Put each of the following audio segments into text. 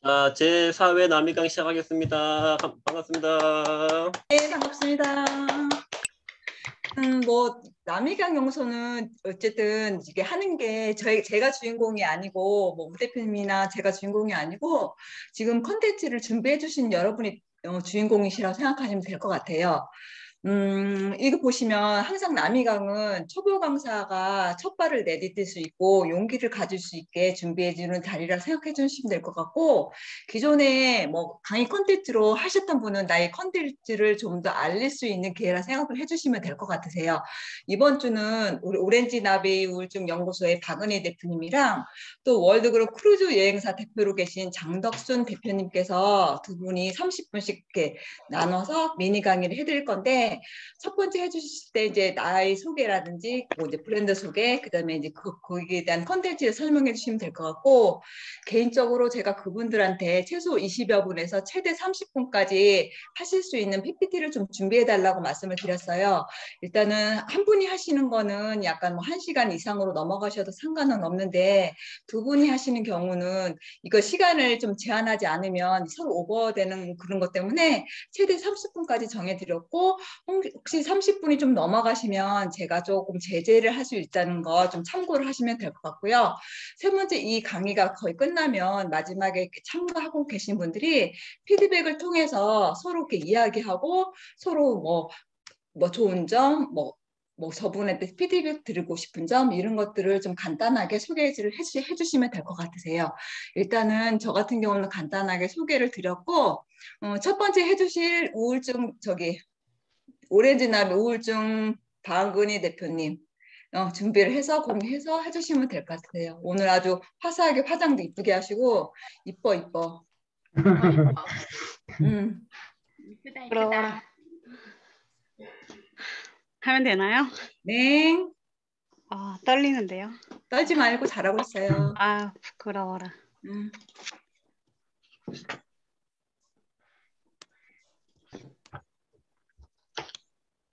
제4회 남이강 시작하겠습니다. 반갑습니다. 네, 반갑습니다. 남이강 영서는 어쨌든 이게 하는 게 제가 주인공이 아니고, 우 대표님이나 제가 주인공이 아니고, 지금 컨텐츠를 준비해 주신 여러분이 주인공이시라고 생각하시면 될 것 같아요. 이거 보시면 항상 남이강은 초보 강사가 첫 발을 내디딜 수 있고 용기를 가질 수 있게 준비해주는 자리라 생각해 주시면 될 것 같고, 기존에 강의 컨텐츠로 하셨던 분은 나의 컨텐츠를 좀 더 알릴 수 있는 기회라 생각을 해주시면 될 것 같으세요. 이번 주는 우리 오렌지 나비 우울증 연구소의 박은혜 대표님이랑 또 월드그룹 크루즈 여행사 대표로 계신 장덕순 대표님께서 두 분이 30분씩 이렇게 나눠서 미니 강의를 해드릴 건데, 첫 번째 해주실 때 이제 나의 소개라든지 이제 브랜드 소개, 그다음에 이제 거기에 대한 컨텐츠를 설명해 주시면 될 것 같고, 개인적으로 제가 그분들한테 최소 20여 분에서 최대 30분까지 하실 수 있는 PPT를 좀 준비해 달라고 말씀을 드렸어요. 일단은 한 분이 하시는 거는 약간 1시간 이상으로 넘어가셔도 상관은 없는데, 두 분이 하시는 경우는 이거 시간을 좀 제한하지 않으면 서로 오버되는 그런 것 때문에 최대 30분까지 정해드렸고, 혹시 30분이 좀 넘어가시면 제가 조금 제재를 할 수 있다는 거 좀 참고를 하시면 될 것 같고요. 세 번째, 이 강의가 거의 끝나면 마지막에 이렇게 참가하고 계신 분들이 피드백을 통해서 서로 이렇게 이야기하고, 서로 좋은 점, 저분한테 피드백 드리고 싶은 점, 이런 것들을 좀 간단하게 소개를 해주시면 될 것 같으세요. 일단은 저 같은 경우는 간단하게 소개를 드렸고, 첫 번째 해주실 오렌지 나비 우울증 박은희 대표님 준비를 해서 공유해서 해주시면 될 것 같아요. 오늘 아주 화사하게 화장도 이쁘게 하시고 이뻐. 이쁘다. 하면 되나요? 네. 떨리는데요. 떨지 말고 잘하고 있어요. 부끄러워라.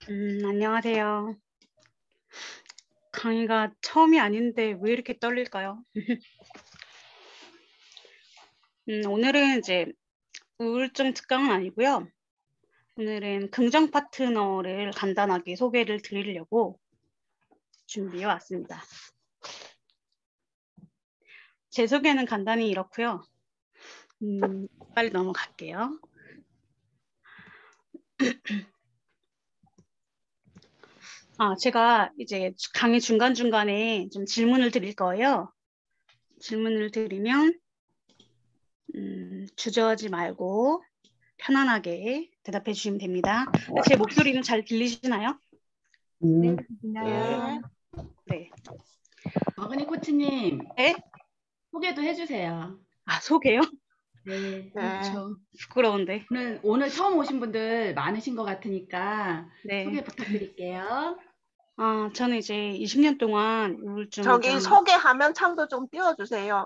안녕하세요. 강의가 처음이 아닌데 왜 이렇게 떨릴까요? 오늘은 이제 우울증 특강은 아니고요. 오늘은 긍정 파트너를 간단하게 소개를 드리려고 준비해 왔습니다. 제 소개는 간단히 이렇고요. 빨리 넘어갈게요. 제가 이제 강의 중간중간에 좀 질문을 드릴 거예요. 질문을 드리면 주저하지 말고 편안하게 대답해 주시면 됩니다. 제 목소리는 잘 들리시나요? 네, 네. 네. 박은희 코치님. 네? 소개도 해주세요. 소개요? 네. 그렇죠. 부끄러운데. 오늘 처음 오신 분들 많으신 것 같으니까 네. 소개 부탁드릴게요. 저는 이제 20년 동안 우울증. 저기 소개하면 창도 좀 띄워주세요.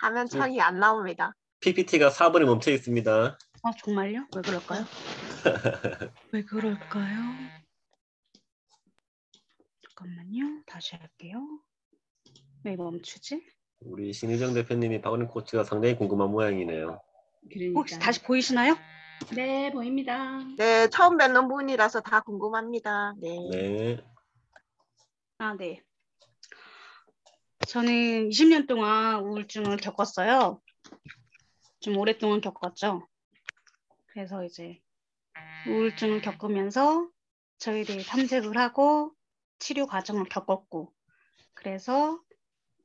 화면 창이 안 나옵니다. PPT가 4번에 멈춰 있습니다. 정말요? 왜 그럴까요? 왜 그럴까요? 잠깐만요. 다시 할게요. 왜 멈추지? 우리 신희정 대표님이 박은희 코치가 상당히 궁금한 모양이네요. 그러니까. 혹시 다시 보이시나요? 네, 보입니다. 네, 처음 뵙는 분이라서 다 궁금합니다. 네. 네. 네. 저는 20년 동안 우울증을 겪었어요. 좀 오랫동안 겪었죠. 그래서 이제 우울증을 겪으면서 저에 대해 탐색을 하고 치료 과정을 겪었고, 그래서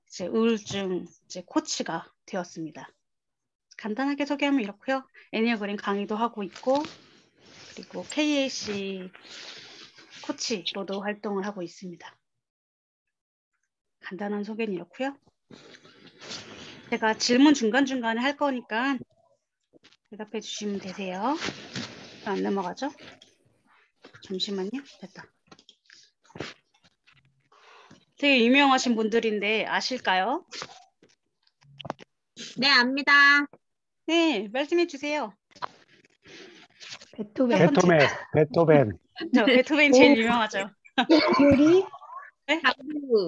이제 우울증 코치가 되었습니다. 간단하게 소개하면 이렇고요. 애니어그램 강의도 하고 있고, 그리고 KAC 코치로도 활동을 하고 있습니다. 간단한 소개는 이렇고요. 제가 질문 중간중간에 할 거니까 대답해 주시면 되세요. 안 넘어가죠? 잠시만요. 됐다. 되게 유명하신 분들인데 아실까요? 네, 압니다. 네, 말씀해 주세요. 베토벤. 베토벤 제일 유명하죠. 이효리? 네?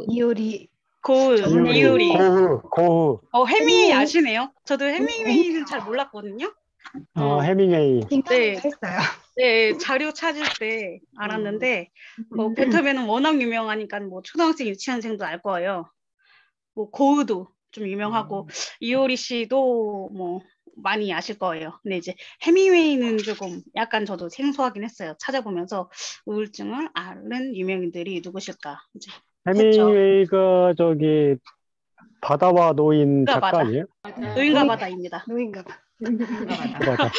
이효리 고우, 이효리, 이효리. 고흐, 해밍웨이 아시네요? 저도 해밍웨이는 잘 몰랐거든요. 해밍웨이. 네, 네, 자료 찾을 때 알았는데, 베토벤은 워낙 유명하니까 뭐 초등학생, 유치원생도 알 거예요. 뭐 고흐도 좀 유명하고, 이효리 씨도 뭐 많이 아실 거예요. 근데 이제 해밍웨이는 조금 약간 저도 생소하긴 했어요. 찾아보면서 우울증을 앓는 유명인들이 누구실까 이제 했죠. 해밍웨이가 저기 바다와 노인 노인과 작가 바다. 아니에요? 노인과 바다입니다. 바다.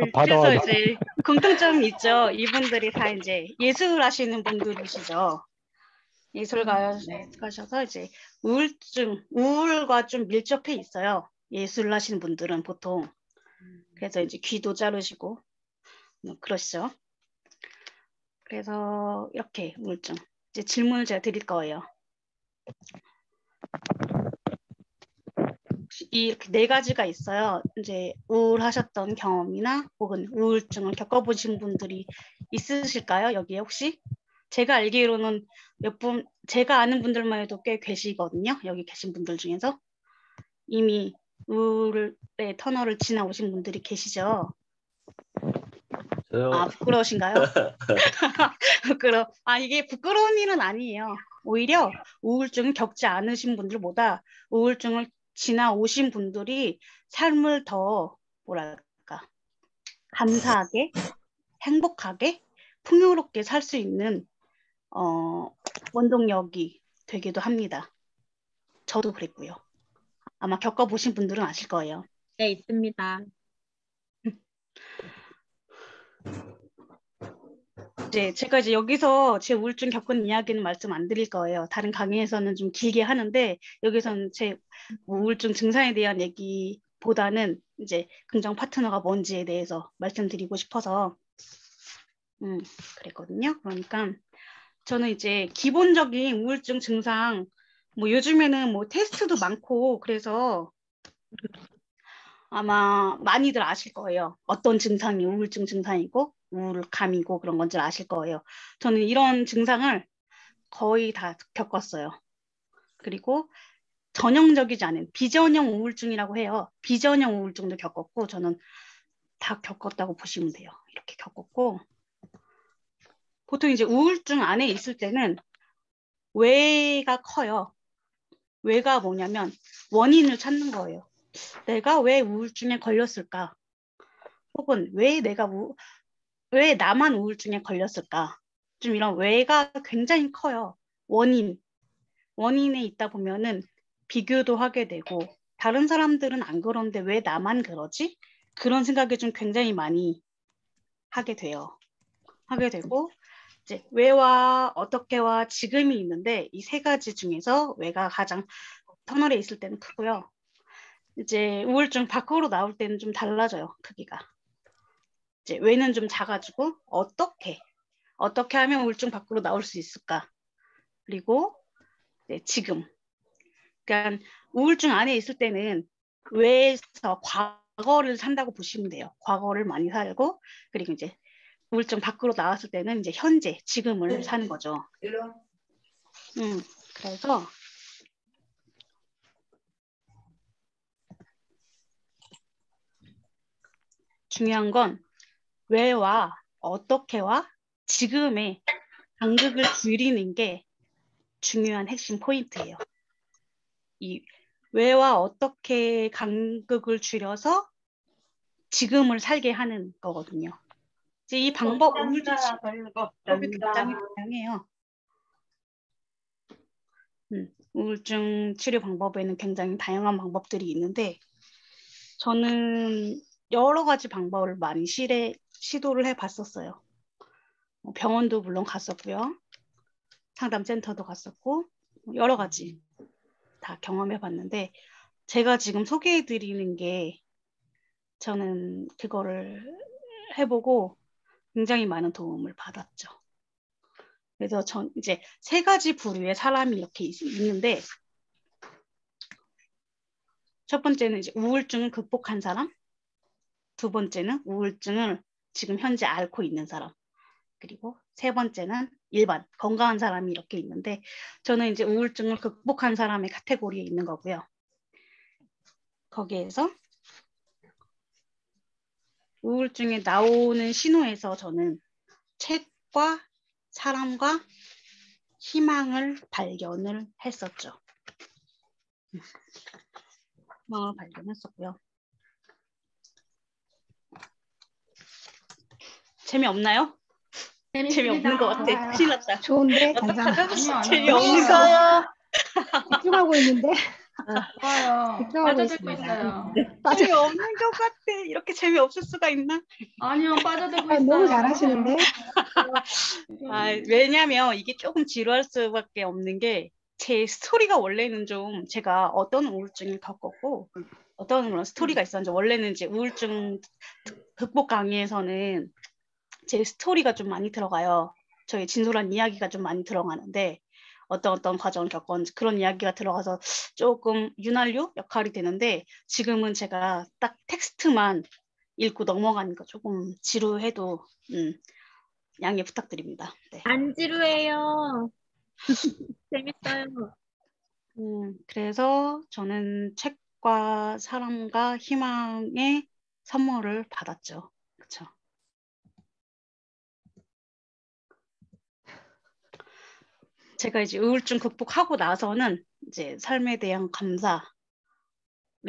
네, 바다와 그래서 이제 공통점이 있죠. 이분들이 다 이제 예술하시는 분들이시죠. 예술가셔서 이제 우울과 좀 밀접해 있어요. 예술하시는 분들은 보통. 그래서 이제 귀도 자르시고 그러시죠. 그래서 이렇게 우울증. 이제 질문을 제가 드릴 거예요. 이렇게 네 가지가 있어요. 이제 우울하셨던 경험이나 혹은 우울증을 겪어보신 분들이 있으실까요? 여기에 혹시? 제가 알기로는 제가 아는 분들만 해도 꽤 계시거든요. 여기 계신 분들 중에서. 이미 우울의 터널을 지나오신 분들이 계시죠? 저요. 부끄러우신가요? 이게 부끄러운 일은 아니에요. 오히려 우울증을 겪지 않으신 분들보다 우울증을 지나오신 분들이 삶을 더 뭐랄까 감사하게, 행복하게, 풍요롭게 살 수 있는 원동력이 되기도 합니다. 저도 그랬고요. 아마 겪어보신 분들은 아실 거예요. 네, 있습니다. 제가 이제 여기서 제 우울증 겪은 이야기는 말씀 안 드릴 거예요. 다른 강의에서는 좀 길게 하는데 여기서는 제 우울증 증상에 대한 얘기보다는 이제 긍정 파트너가 뭔지에 대해서 말씀드리고 싶어서 그랬거든요. 그러니까 저는 이제 기본적인 우울증 증상 뭐 요즘에는 뭐 테스트도 많고 그래서 아마 많이들 아실 거예요. 어떤 증상이 우울증 증상이고 우울감이고 그런 건지 아실 거예요. 저는 이런 증상을 거의 다 겪었어요. 그리고 전형적이지 않은 비전형 우울증이라고 해요. 비전형 우울증도 겪었고 저는 다 겪었다고 보시면 돼요. 이렇게 겪었고 보통 이제 우울증 안에 있을 때는 왜가 커요. 왜가 뭐냐면 원인을 찾는 거예요. 내가 왜 우울증에 걸렸을까? 혹은 왜 나만 우울증에 걸렸을까? 좀 이런 왜가 굉장히 커요. 원인에 있다 보면은 비교도 하게 되고 다른 사람들은 안 그런데 왜 나만 그러지? 그런 생각이 좀 굉장히 많이 하게 돼요. 하게 되고 이제 왜와 어떻게와 지금이 있는데 이 세 가지 중에서 왜가 가장 터널에 있을 때는 크고요. 이제 우울증 밖으로 나올 때는 좀 달라져요. 크기가. 이제 왜는 좀 작아지고 어떻게 하면 우울증 밖으로 나올 수 있을까? 그리고 지금. 그러니까 우울증 안에 있을 때는 왜에서 과거를 산다고 보시면 돼요. 과거를 많이 살고 그리고 이제 우울증 밖으로 나왔을 때는 이제 현재, 지금을 사는 거죠. 그래서 중요한 건 왜와 어떻게와 지금의 간극을 줄이는 게 중요한 핵심 포인트예요. 이 왜와 어떻게 간극을 줄여서 지금을 살게 하는 거거든요. 이제 이 우울증 방법이 굉장히 다양해요. 우울증 치료 방법에는 굉장히 다양한 방법들이 있는데 저는 여러 가지 방법을 많이 시도를 해봤었어요. 병원도 물론 갔었고요. 상담센터도 갔었고 여러 가지 다 경험해봤는데 제가 지금 소개해드리는 게 저는 그거를 해보고 굉장히 많은 도움을 받았죠. 그래서 전 이제 세 가지 부류의 사람이 이렇게 있는데 첫 번째는 이제 우울증을 극복한 사람, 두 번째는 우울증을 지금 현재 앓고 있는 사람, 그리고 세 번째는 일반, 건강한 사람이 이렇게 있는데 저는 이제 우울증을 극복한 사람의 카테고리에 있는 거고요. 거기에서 우울증에 나오는 신호에서 저는 책과 사람과 희망을 발견을 했었죠. 희망을 발견했었고요. 재미없나요? 재미없는 것 같아. 큰일 났다. 좋은데 어떡하죠? 아니요, 재미없는 것 같아. 집중하고 있는데 좋아요. 집중하고 빠져들고 있습니다. 있어요. 재미없는 것 같아. 이렇게 재미없을 수가 있나? 아니요, 빠져들고 아, 있어요. 너무 잘하시는데. 왜냐면 이게 조금 지루할 수밖에 없는 게 제 스토리가 원래는 좀 제가 어떤 우울증을 겪었고 어떤 그런 스토리가 있었는지 원래는 이제 우울증 극복 강의에서는 제 스토리가 좀 많이 들어가요. 저의 진솔한 이야기가 좀 많이 들어가는데 어떤 과정을 겪었는지 그런 이야기가 들어가서 조금 윤활유 역할이 되는데 지금은 제가 딱 텍스트만 읽고 넘어가니까 조금 지루해도 양해 부탁드립니다. 네. 안 지루해요. 재밌어요. 그래서 저는 책과 사람과 희망의 선물을 받았죠. 그렇죠. 제가 이제 우울증 극복하고 나서는 이제 삶에 대한 감사를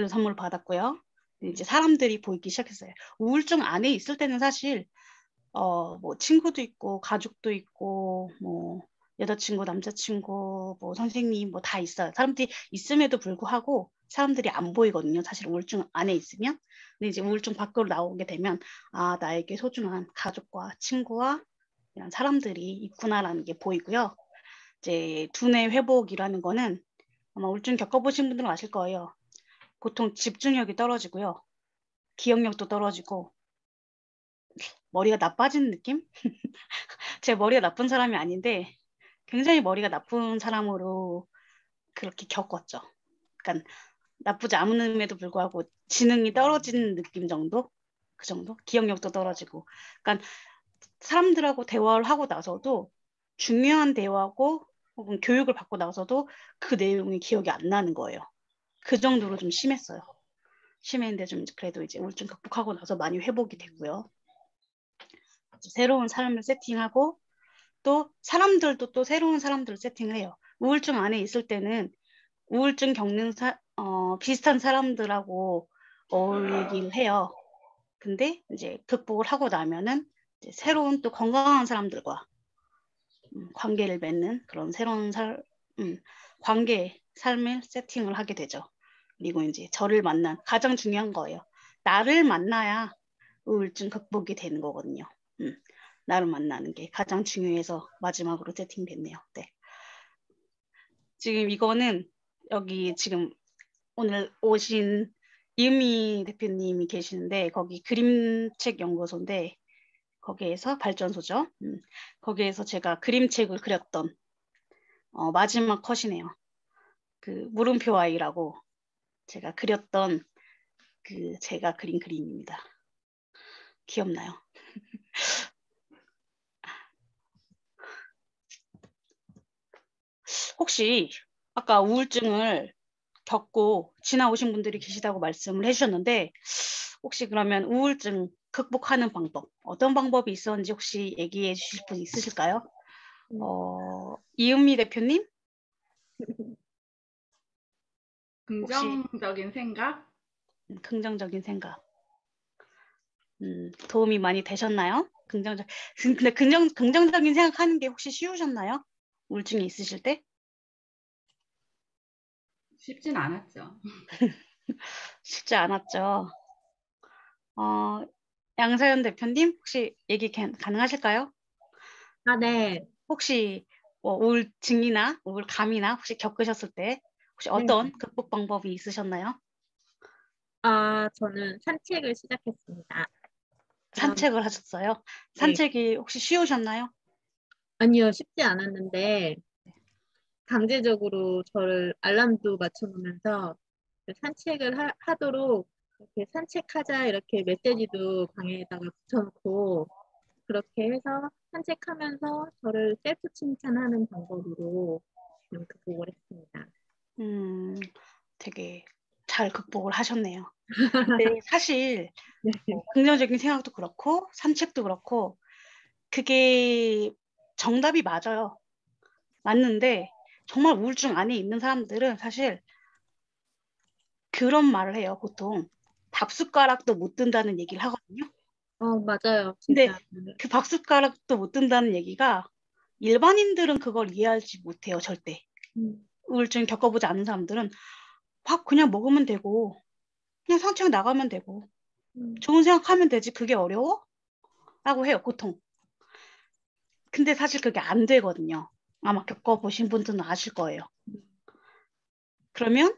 선물 받았고요. 이제 사람들이 보이기 시작했어요. 우울증 안에 있을 때는 사실 뭐 친구도 있고 가족도 있고 뭐 여자친구, 남자친구, 뭐 선생님 뭐 다 있어요. 사람들이 있음에도 불구하고 사람들이 안 보이거든요. 사실 우울증 안에 있으면. 근데 이제 우울증 밖으로 나오게 되면 아, 나에게 소중한 가족과 친구와 이런 사람들이 있구나라는 게 보이고요. 이제 두뇌 회복이라는 거는 아마 우울증 겪어보신 분들은 아실 거예요. 보통 집중력이 떨어지고요. 기억력도 떨어지고 머리가 나빠지는 느낌? 제 머리가 나쁜 사람이 아닌데 굉장히 머리가 나쁜 사람으로 그렇게 겪었죠. 그러니까 나쁘지 않음에도 불구하고 지능이 떨어지는 느낌 정도? 그 정도? 기억력도 떨어지고. 그러니까 사람들하고 대화를 하고 나서도 중요한 대화고 혹은 교육을 받고 나서도 그 내용이 기억이 안 나는 거예요. 그 정도로 좀 심했어요. 심했는데 좀 그래도 이제 우울증 극복하고 나서 많이 회복이 됐고요. 새로운 삶을 세팅하고 또 사람들도 또 새로운 사람들을 세팅을 해요. 우울증 안에 있을 때는 우울증 겪는 비슷한 사람들하고 어울리긴 해요. 근데 이제 극복을 하고 나면은 이제 새로운 또 건강한 사람들과 관계를 맺는 그런 새로운 관계, 삶을 세팅을 하게 되죠. 그리고 이제 저를 만난 가장 중요한 거예요. 나를 만나야 우울증 극복이 되는 거거든요. 나를 만나는 게 가장 중요해서 마지막으로 세팅됐네요. 네. 지금 이거는 여기 지금 오늘 오신 이은미 대표님이 계시는데 거기 그림책 연구소인데 거기에서 발전소죠. 거기에서 제가 그림책을 그렸던 마지막 컷이네요. 그 물음표 아이라고 제가 그렸던 그 제가 그린 그림입니다. 귀엽나요? 혹시 아까 우울증을 겪고 지나오신 분들이 계시다고 말씀을 해주셨는데 혹시 그러면 우울증 극복하는 방법 어떤 방법이 있었는지 혹시 얘기해 주실 분 있으실까요? 이은미 대표님? 긍정적인 생각? 긍정적인 생각. 도움이 많이 되셨나요? 근데 긍정적인 생각하는 게 혹시 쉬우셨나요? 우울증이 있으실 때? 쉽진 않았죠. 쉽지 않았죠. 양사연 대표님 혹시 얘기 가능하실까요? 아, 네. 혹시 우울증이나 우울감이나 혹시 겪으셨을 때 혹시 어떤 극복 방법이 있으셨나요? 저는 산책을 시작했습니다. 산책을 하셨어요? 네. 산책이 혹시 쉬우셨나요? 아니요, 쉽지 않았는데 강제적으로 저를 알람도 맞춰놓으면서 산책을 하도록 이렇게 산책하자 이렇게 메시지도 방에다가 붙여놓고 그렇게 해서 산책하면서 저를 셀프 칭찬하는 방법으로 좀 극복을 했습니다. 되게 잘 극복을 하셨네요. 근데 사실 네. 긍정적인 생각도 그렇고 산책도 그렇고 그게 정답이 맞아요. 맞는데 정말 우울증 안에 있는 사람들은 사실 그런 말을 해요. 보통 밥숟가락도 못 든다는 얘기를 하거든요. 맞아요. 근데 진짜. 그 밥숟가락도 못 든다는 얘기가 일반인들은 그걸 이해하지 못해요. 절대. 우울증 겪어보지 않은 사람들은 밥 그냥 먹으면 되고 그냥 산책 나가면 되고 좋은 생각하면 되지 그게 어려워? 라고 해요. 보통. 근데 사실 그게 안 되거든요. 아마 겪어보신 분들은 아실 거예요. 그러면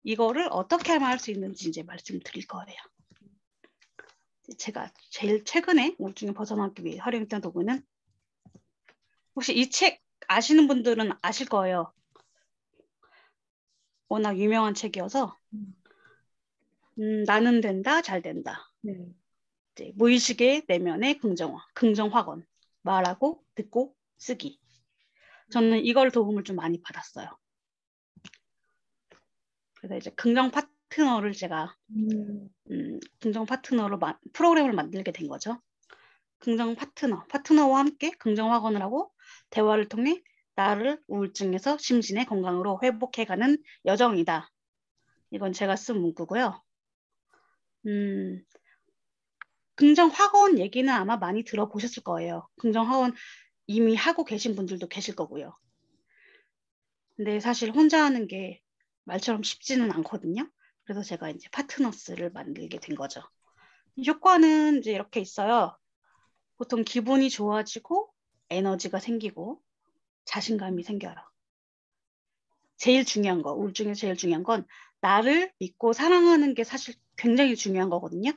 이거를 어떻게 하면 할 수 있는지 이제 말씀드릴 거예요. 제가 제일 최근에 우울증에 벗어나기 위해 활용했던 도구는 혹시 이 책 아시는 분들은 아실 거예요. 워낙 유명한 책이어서 나는 된다, 잘 된다. 네. 이제 무의식의 내면의 긍정화, 긍정확언, 말하고 듣고 쓰기. 저는 이걸 도움을 좀 많이 받았어요. 그래서 이제 긍정 파트너를 제가 긍정 파트너로 프로그램을 만들게 된 거죠. 긍정 파트너와 함께 긍정 확언을 하고 대화를 통해 나를 우울증에서 심신의 건강으로 회복해가는 여정이다. 이건 제가 쓴 문구고요. 긍정 확언 얘기는 아마 많이 들어보셨을 거예요. 긍정 확언 이미 하고 계신 분들도 계실 거고요. 근데 사실 혼자 하는 게 말처럼 쉽지는 않거든요. 그래서 제가 이제 파트너스를 만들게 된 거죠. 효과는 이제 이렇게 있어요. 보통 기분이 좋아지고 에너지가 생기고 자신감이 생겨요. 제일 중요한 거, 우울증에서 제일 중요한 건 나를 믿고 사랑하는 게 사실 굉장히 중요한 거거든요.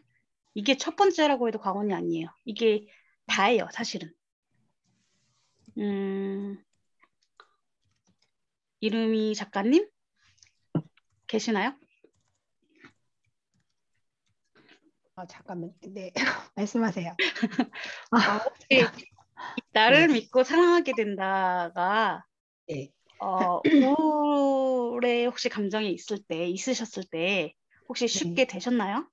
이게 첫 번째라고 해도 과언이 아니에요. 이게 다예요, 사실은. 이름이 작가님? 계시나요? 잠깐만. 네. 말씀하세요. 혹시 나를 네. 믿고 사랑하게 된다가 네. 우울에 혹시 감정이 있으셨을 때 혹시 쉽게 되셨나요?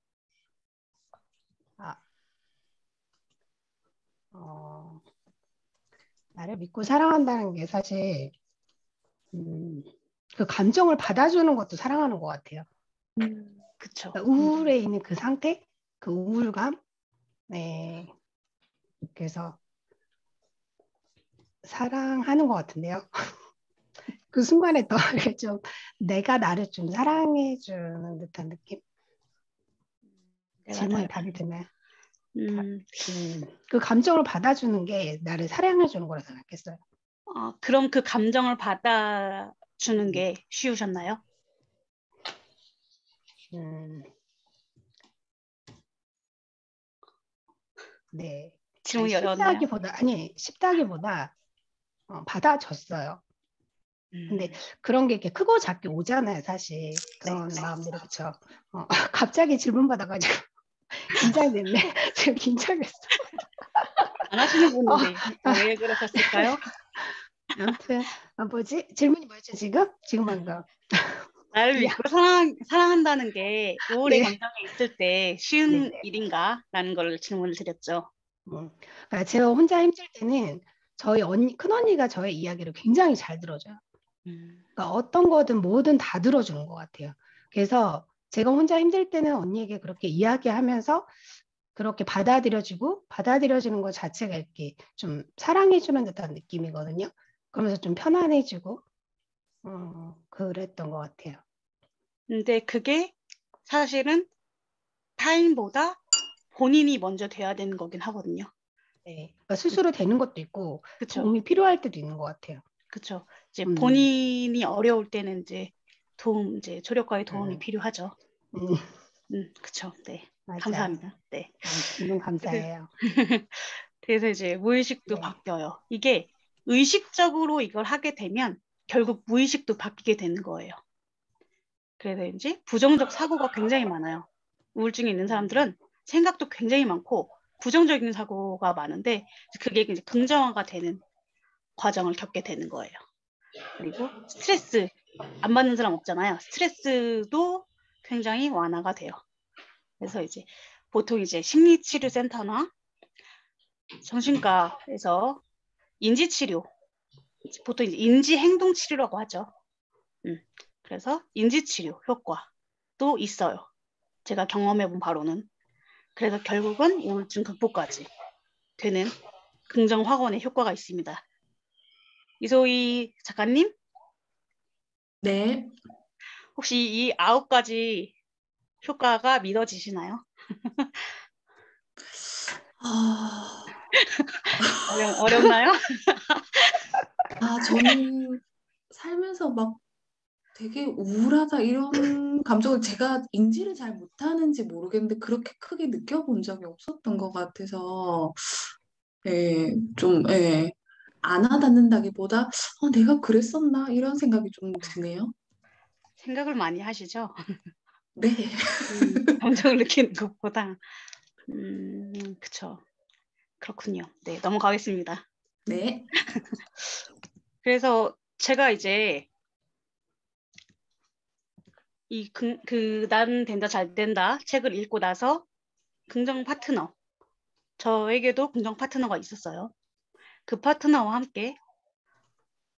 나를 믿고 사랑한다는 게 사실 그 감정을 받아주는 것도 사랑하는 것 같아요. 그쵸. 그러니까 우울에 있는 그 상태, 그 우울감, 네. 그래서 사랑하는 것 같은데요. 그 순간에 더 이렇게 좀 내가 나를 좀 사랑해주는 듯한 느낌? 질문에 답이 되나요? 그 감정을 받아주는 게 나를 사랑해주는 거라 생각했어요. 그럼 그 감정을 받아주는 게 쉬우셨나요? 네. 질문이 어려웠나요? 쉽다기보다 받아줬어요. 근데 그런 게 이렇게 크고 작게 오잖아요, 사실. 그런 마음들이, 그쵸? 갑자기 질문 받아가지고 긴장됐네. 지금 긴장했어. 안 하시는 분인데 왜 그러셨을까요? 아무튼 뭐지? 질문이 뭐였죠, 지금? 지금 방금. 나를 믿고 사랑한다는 게 우울의 감정이 있을 때 쉬운 일인가? 라는 걸 질문을 드렸죠. 그러니까 제가 혼자 힘들 때는 저희 큰언니가 저의 이야기를 굉장히 잘 들어줘요. 그러니까 어떤 거든 뭐든 다 들어주는 것 같아요. 그래서 제가 혼자 힘들 때는 언니에게 그렇게 이야기하면서 그렇게 받아들여지는 것 자체가 이렇게 좀 사랑해주는 듯한 느낌이거든요. 그러면서 좀 편안해지고 그랬던 것 같아요. 근데 그게 사실은 타인보다 본인이 먼저 돼야 되는 거긴 하거든요. 네, 그러니까 스스로 되는 것도 있고 그쵸? 도움이 필요할 때도 있는 것 같아요. 그렇죠. 이제 본인이 어려울 때는 이제 조력과의 도움이 필요하죠. 그렇죠. 네. 맞아요. 감사합니다. 네. 기분 감사해요. 그래서 이제 무의식도 바뀌어요. 이게 의식적으로 이걸 하게 되면 결국 무의식도 바뀌게 되는 거예요. 그래서 이제 부정적 사고가 굉장히 많아요. 우울증이 있는 사람들은 생각도 굉장히 많고 부정적인 사고가 많은데 그게 이제 긍정화가 되는 과정을 겪게 되는 거예요. 그리고 스트레스 안 받는 사람 없잖아요. 스트레스도 굉장히 완화가 돼요. 그래서 이제 보통 이제 심리치료센터나 정신과에서 인지치료, 보통 이제 인지행동치료라고 하죠. 그래서 인지치료 효과도 있어요. 제가 경험해본 바로는. 그래서 결국은 우울증 극복까지 되는 긍정 확원의 효과가 있습니다. 이소희 작가님, 네. 혹시 이 9가지 효과가 믿어지시나요? 아, 어렵나요? 저는 살면서 막 되게 우울하다 이런 감정을 제가 인지를 잘 못하는지 모르겠는데 그렇게 크게 느껴본 적이 없었던 것 같아서 예, 좀 예, 안 와닿는다기보다 내가 그랬었나 이런 생각이 좀 드네요. 생각을 많이 하시죠? 네. 감정을 느끼는 것보다. 그쵸. 그렇군요. 네, 넘어가겠습니다. 네. 그래서 제가 이제 이 난 된다 잘 된다 책을 읽고 나서 긍정 파트너, 저에게도 긍정 파트너가 있었어요. 그 파트너와 함께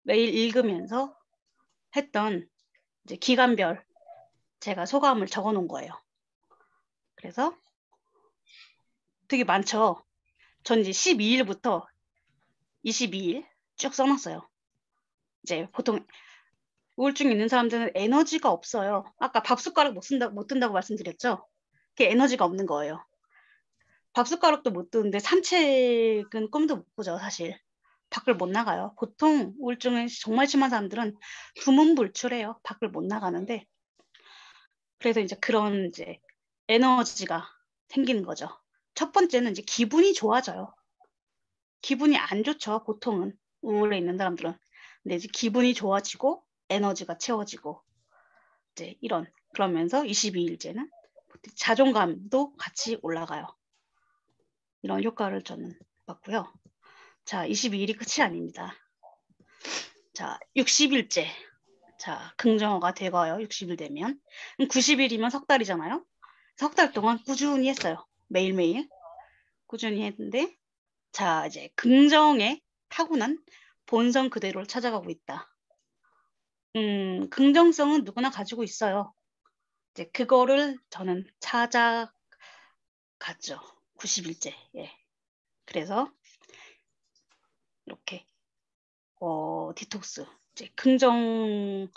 매일 읽으면서 했던 이제 기간별 제가 소감을 적어 놓은 거예요. 그래서 되게 많죠. 전 이제 12일부터 22일 쭉 써놨어요. 이제 보통 우울증 있는 사람들은 에너지가 없어요. 아까 밥숟가락 못 든다고 말씀드렸죠? 그게 에너지가 없는 거예요. 밥숟가락도 못 드는데 산책은 꿈도 못 꾸죠, 사실. 밖을 못 나가요. 보통 우울증이 정말 심한 사람들은 두문불출해요. 밖을 못 나가는데. 그래서 이제 그런 이제 에너지가 생기는 거죠. 첫 번째는 이제 기분이 좋아져요. 기분이 안 좋죠, 보통은. 우울해 있는 사람들은. 근데 이제 기분이 좋아지고 에너지가 채워지고 이제 이런 그러면서 22일째는 자존감도 같이 올라가요. 이런 효과를 저는 봤고요. 자, 22일이 끝이 아닙니다. 자, 60일째. 자, 긍정어가 되고요. 60일 되면. 90일이면 석 달이잖아요. 석 달 동안 꾸준히 했어요. 매일매일. 꾸준히 했는데 자, 이제 긍정에 타고난 본성 그대로를 찾아가고 있다. 긍정성은 누구나 가지고 있어요. 이제 그거를 저는 찾아갔죠. 90일째. 예. 그래서 이렇게 디톡스, 이제 긍정적인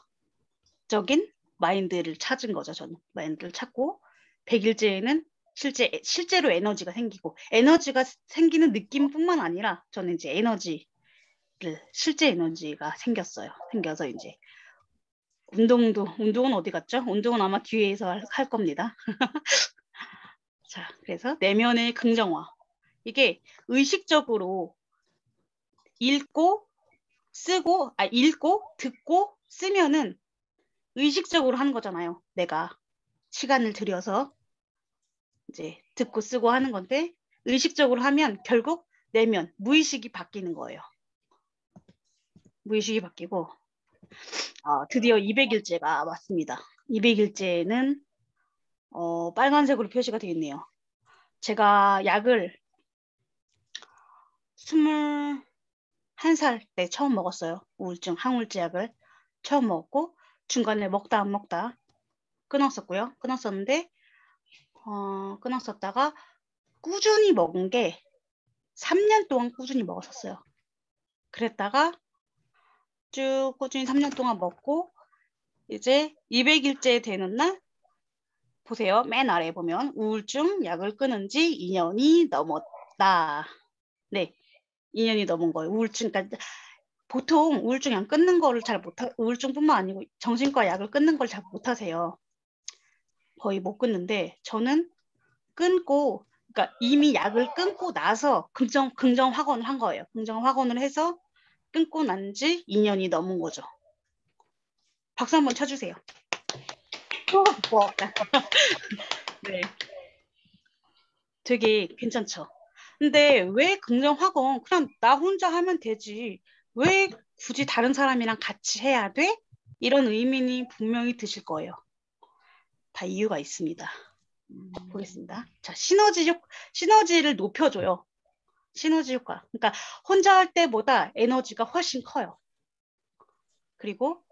마인드를 찾은 거죠. 저는 마인드를 찾고 100일째에는 실제로 에너지가 생기고 에너지가 생기는 느낌뿐만 아니라 저는 이제 실제 에너지가 생겼어요. 생겨서 이제 운동은 어디 갔죠? 운동은 아마 뒤에서 할 겁니다. 자, 그래서 내면의 긍정화. 이게 의식적으로 읽고 듣고 쓰면은 의식적으로 하는 거잖아요. 내가 시간을 들여서 이제 듣고 쓰고 하는 건데 의식적으로 하면 결국 내면 무의식이 바뀌는 거예요. 무의식이 바뀌고 드디어 200일째가 왔습니다. 200일째는 빨간색으로 표시가 되어 있네요. 제가 약을 21살 때 처음 먹었어요. 항우울제 약을 처음 먹었고 중간에 먹다 안 먹다 끊었었고요. 끊었었다가 꾸준히 먹은 게 3년 동안 꾸준히 먹었었어요. 그랬다가 쭉 꾸준히 3년 동안 먹고 이제 200일째 되는 날 보세요. 맨 아래에 보면 우울증 약을 끊은 지 2년이 넘었다. 네, 2년이 넘은 거예요. 그러니까 보통 우울증 약 끊는 거를 우울증뿐만 아니고 정신과 약을 끊는 걸 잘 못하세요. 거의 못 끊는데 저는 그러니까 이미 약을 끊고 나서 긍정 확언을 한 거예요. 긍정 확언을 해서 끊고 난 지 2년이 넘은 거죠. 박수 한번 쳐주세요. 네. 되게 괜찮죠. 근데 왜 긍정학원 그냥 나 혼자 하면 되지. 왜 굳이 다른 사람이랑 같이 해야 돼? 이런 의문이 분명히 드실 거예요. 다 이유가 있습니다. 보겠습니다. 자, 시너지를 높여줘요. 시너지 효과. 그러니까 혼자 할 때보다 에너지가 훨씬 커요. 그리고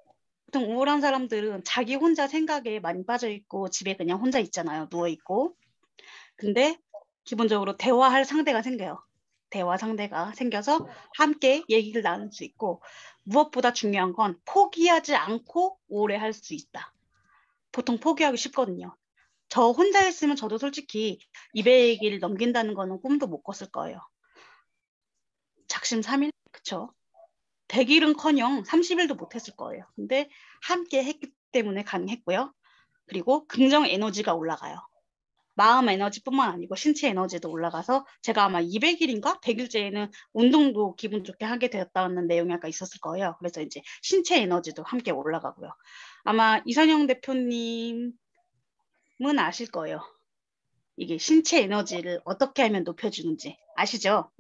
보통 우울한 사람들은 자기 혼자 생각에 많이 빠져있고 집에 그냥 혼자 있잖아요. 누워있고. 근데 기본적으로 대화할 상대가 생겨요. 대화 상대가 생겨서 함께 얘기를 나눌 수 있고 무엇보다 중요한 건 포기하지 않고 오래 할 수 있다. 보통 포기하기 쉽거든요. 저 혼자 했으면 저도 솔직히 200일 넘긴다는 거는 꿈도 못 꿨을 거예요. 작심삼일? 그쵸? 100일은커녕 30일도 못했을 거예요. 근데 함께 했기 때문에 가능했고요. 그리고 긍정 에너지가 올라가요. 마음 에너지뿐만 아니고 신체 에너지도 올라가서 제가 아마 200일인가 100일째에는 운동도 기분 좋게 하게 되었다는 내용이 아까 있었을 거예요. 그래서 이제 신체 에너지도 함께 올라가고요. 아마 이선영 대표님은 아실 거예요. 이게 신체 에너지를 어떻게 하면 높여주는지 아시죠?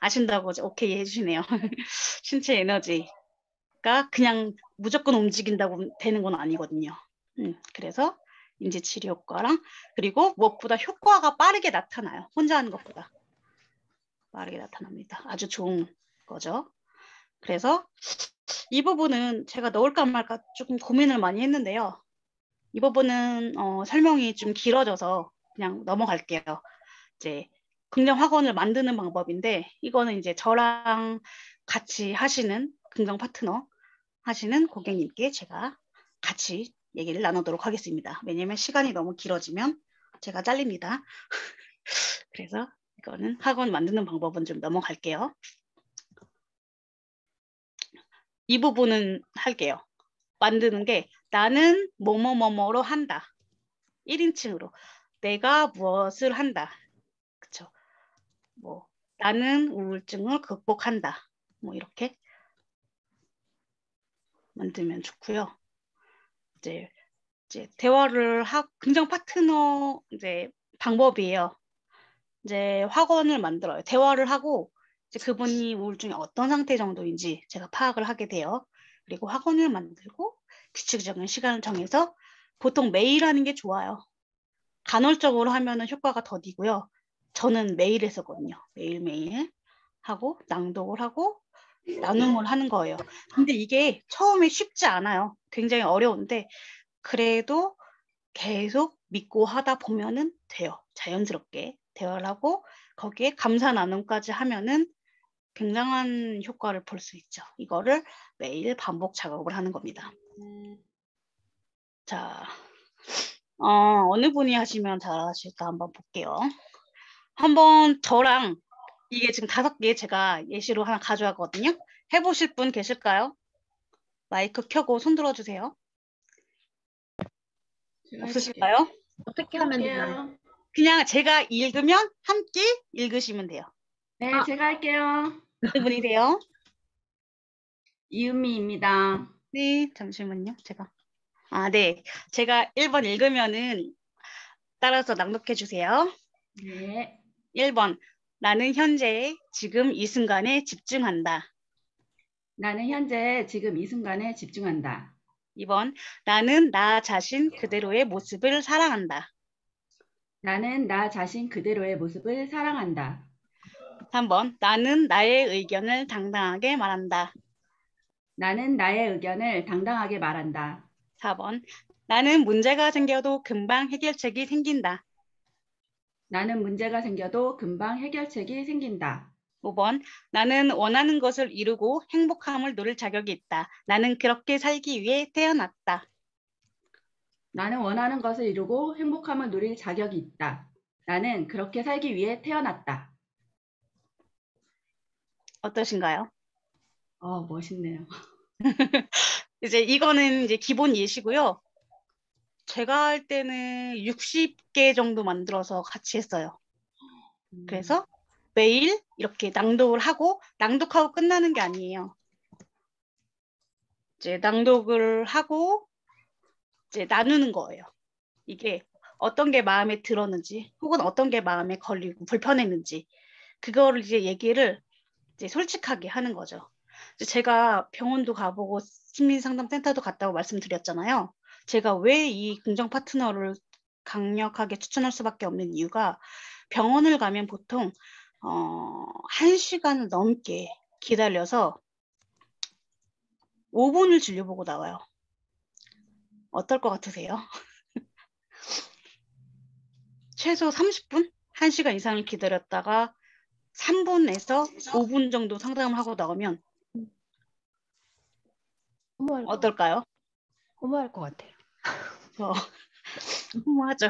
아신다고 오케이 해주시네요. 신체 에너지가 그냥 무조건 움직인다고 되는 건 아니거든요. 그래서 인지치료 효과랑 그리고 무엇보다 효과가 빠르게 나타나요. 혼자 하는 것보다 빠르게 나타납니다. 아주 좋은 거죠. 그래서 이 부분은 제가 넣을까 말까 조금 고민을 많이 했는데요. 이 부분은 설명이 좀 길어져서 그냥 넘어갈게요. 이제 긍정 학원을 만드는 방법인데 이거는 이제 저랑 같이 하시는 긍정 파트너 하시는 고객님께 제가 같이 얘기를 나누도록 하겠습니다. 왜냐면 시간이 너무 길어지면 제가 잘립니다. 그래서 이거는 학원 만드는 방법은 좀 넘어갈게요. 이 부분은 할게요. 만드는 게 나는 뭐뭐뭐뭐로 한다. 1인칭으로 내가 무엇을 한다. 그쵸? 뭐 나는 우울증을 극복한다. 뭐 이렇게 만들면 좋고요. 이제 대화를 긍정 파트너 이제 방법이에요. 이제 학원을 만들어요. 대화를 하고 이제 그분이 우울증이 어떤 상태 정도인지 제가 파악을 하게 돼요. 그리고 학원을 만들고 규칙적인 시간을 정해서 보통 매일 하는 게 좋아요. 간헐적으로 하면은 효과가 더디고요. 저는 매일 했었거든요. 매일매일 하고 낭독을 하고 나눔을 하는 거예요. 근데 이게 처음에 쉽지 않아요. 굉장히 어려운데 그래도 계속 믿고 하다 보면은 돼요. 자연스럽게 대화를 하고 거기에 감사 나눔까지 하면은 굉장한 효과를 볼 수 있죠. 이거를 매일 반복 작업을 하는 겁니다. 자, 어느 분이 하시면 잘하실까 한번 볼게요. 한번 저랑 이게 지금 5개 제가 예시로 하나 가져왔거든요. 해보실 분 계실까요? 마이크 켜고 손 들어주세요. 없으실까요? 어떻게 하면 되나요? 그냥 제가 읽으면 함께 읽으시면 돼요. 네, 제가 할게요. 어느 분이세요? 이은미입니다. 네, 잠시만요. 네. 제가 1번 읽으면은 따라서 낭독해 주세요. 네. 1번. 나는 현재 지금 이 순간에 집중한다. 나는 현재 지금 이 순간에 집중한다. 2번. 나는 나 자신 그대로의 모습을 사랑한다. 나는 나 자신 그대로의 모습을 사랑한다. 3번. 나는 나의 의견을 당당하게 말한다. 나는 나의 의견을 당당하게 말한다. 4번. 나는 문제가 생겨도 금방 해결책이 생긴다. 나는 문제가 생겨도 금방 해결책이 생긴다. 5번. 나는 원하는 것을 이루고 행복함을 누릴 자격이 있다. 나는 그렇게 살기 위해 태어났다. 나는 원하는 것을 이루고 행복함을 누릴 자격이 있다. 나는 그렇게 살기 위해 태어났다. 어떠신가요? 멋있네요. 이제 이거는 이제 기본 예시고요. 제가 할 때는 60개 정도 만들어서 같이 했어요. 그래서 매일 이렇게 낭독을 하고 낭독하고 끝나는 게 아니에요. 이제 낭독을 하고 이제 나누는 거예요. 이게 어떤 게 마음에 들었는지 혹은 어떤 게 마음에 걸리고 불편했는지 그거를 이제 얘기를 이제 솔직하게 하는 거죠. 제가 병원도 가보고 심리상담센터도 갔다고 말씀드렸잖아요. 제가 왜 이 긍정 파트너를 강력하게 추천할 수밖에 없는 이유가 병원을 가면 보통 1시간을 넘게 기다려서 5분을 진료보고 나와요. 어떨 것 같으세요? 최소 30분? 1시간 이상을 기다렸다가 3분에서 5분 정도 상담을 하고 나오면 어떨까요? 허무할 것 같아요. 허무하죠.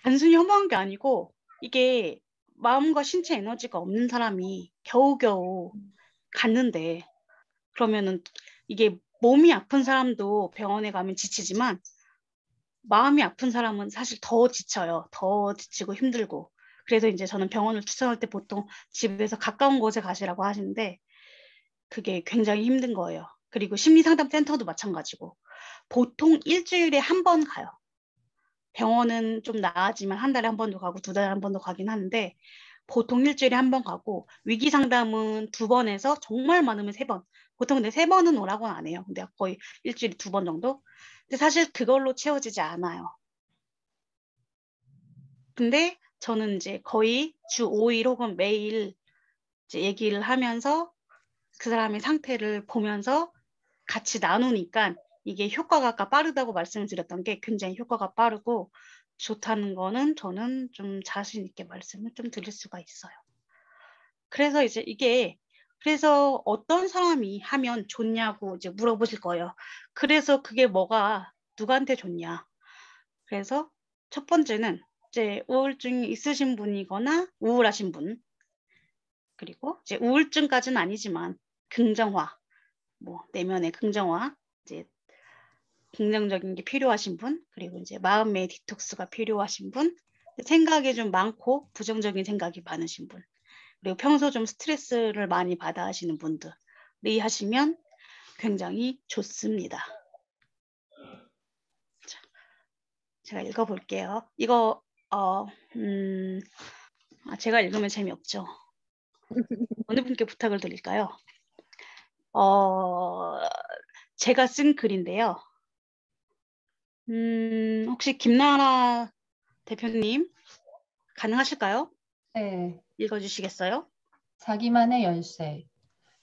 단순히 허무한 게 아니고 이게 마음과 신체 에너지가 없는 사람이 겨우겨우 갔는데 그러면은 이게 몸이 아픈 사람도 병원에 가면 지치지만 마음이 아픈 사람은 사실 더 지쳐요. 더 지치고 힘들고. 그래서 이제 저는 병원을 추천할 때 보통 집에서 가까운 곳에 가시라고 하시는데 그게 굉장히 힘든 거예요. 그리고 심리상담센터도 마찬가지고 보통 일주일에 한 번 가요. 병원은 좀 나아지만 한 달에 한 번도 가고 2달에 한 번도 가긴 하는데 보통 일주일에 한 번 가고 위기 상담은 2번에서 정말 많으면 3번. 보통 근데 3번은 오라고는 안 해요. 근데 거의 일주일에 2번 정도. 근데 사실 그걸로 채워지지 않아요. 근데 저는 이제 거의 주 5일 혹은 매일 이제 얘기를 하면서 그 사람의 상태를 보면서 같이 나누니까 이게 효과가 아까 빠르다고 말씀을 드렸던 게 굉장히 효과가 빠르고 좋다는 거는 저는 좀 자신 있게 말씀을 좀 드릴 수가 있어요. 그래서 이제 이게 그래서 어떤 사람이 하면 좋냐고 이제 물어보실 거예요. 그래서 그게 뭐가 누구한테 좋냐. 그래서 첫 번째는 이제 우울증이 있으신 분이거나 우울하신 분 그리고 이제 우울증까지는 아니지만 긍정화 뭐 내면의 긍정화 이제 긍정적인 게 필요하신 분, 그리고 이제 마음의 디톡스가 필요하신 분, 생각이 좀 많고 부정적인 생각이 많으신 분, 그리고 평소 좀 스트레스를 많이 받아 하시는 분들이 하시면 굉장히 좋습니다. 자, 제가 읽어볼게요. 이거 제가 읽으면 재미없죠. 어느 분께 부탁을 드릴까요? 제가 쓴 글인데요. 혹시 김나라 대표님 가능하실까요? 네, 읽어주시겠어요? 자기만의 열쇠.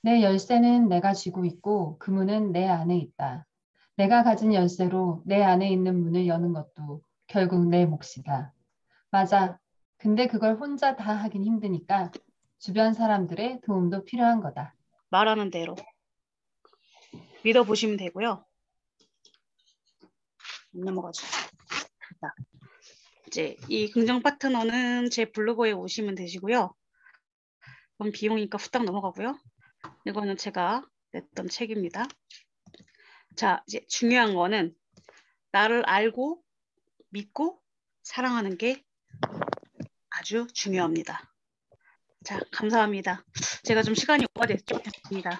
내 열쇠는 내가 쥐고 있고 그 문은 내 안에 있다. 내가 가진 열쇠로 내 안에 있는 문을 여는 것도 결국 내 몫이다. 맞아. 근데 그걸 혼자 다 하긴 힘드니까 주변 사람들의 도움도 필요한 거다. 말하는 대로 믿어보시면 되고요. 넘어가죠. 자, 이제 이 긍정 파트너는 제 블로그에 오시면 되시고요. 그럼 비용이니까 후딱 넘어가고요. 이거는 제가 냈던 책입니다. 자, 이제 중요한 거는 나를 알고 믿고 사랑하는 게 아주 중요합니다. 자, 감사합니다. 제가 좀 시간이 오버됐죠? 됐습니다.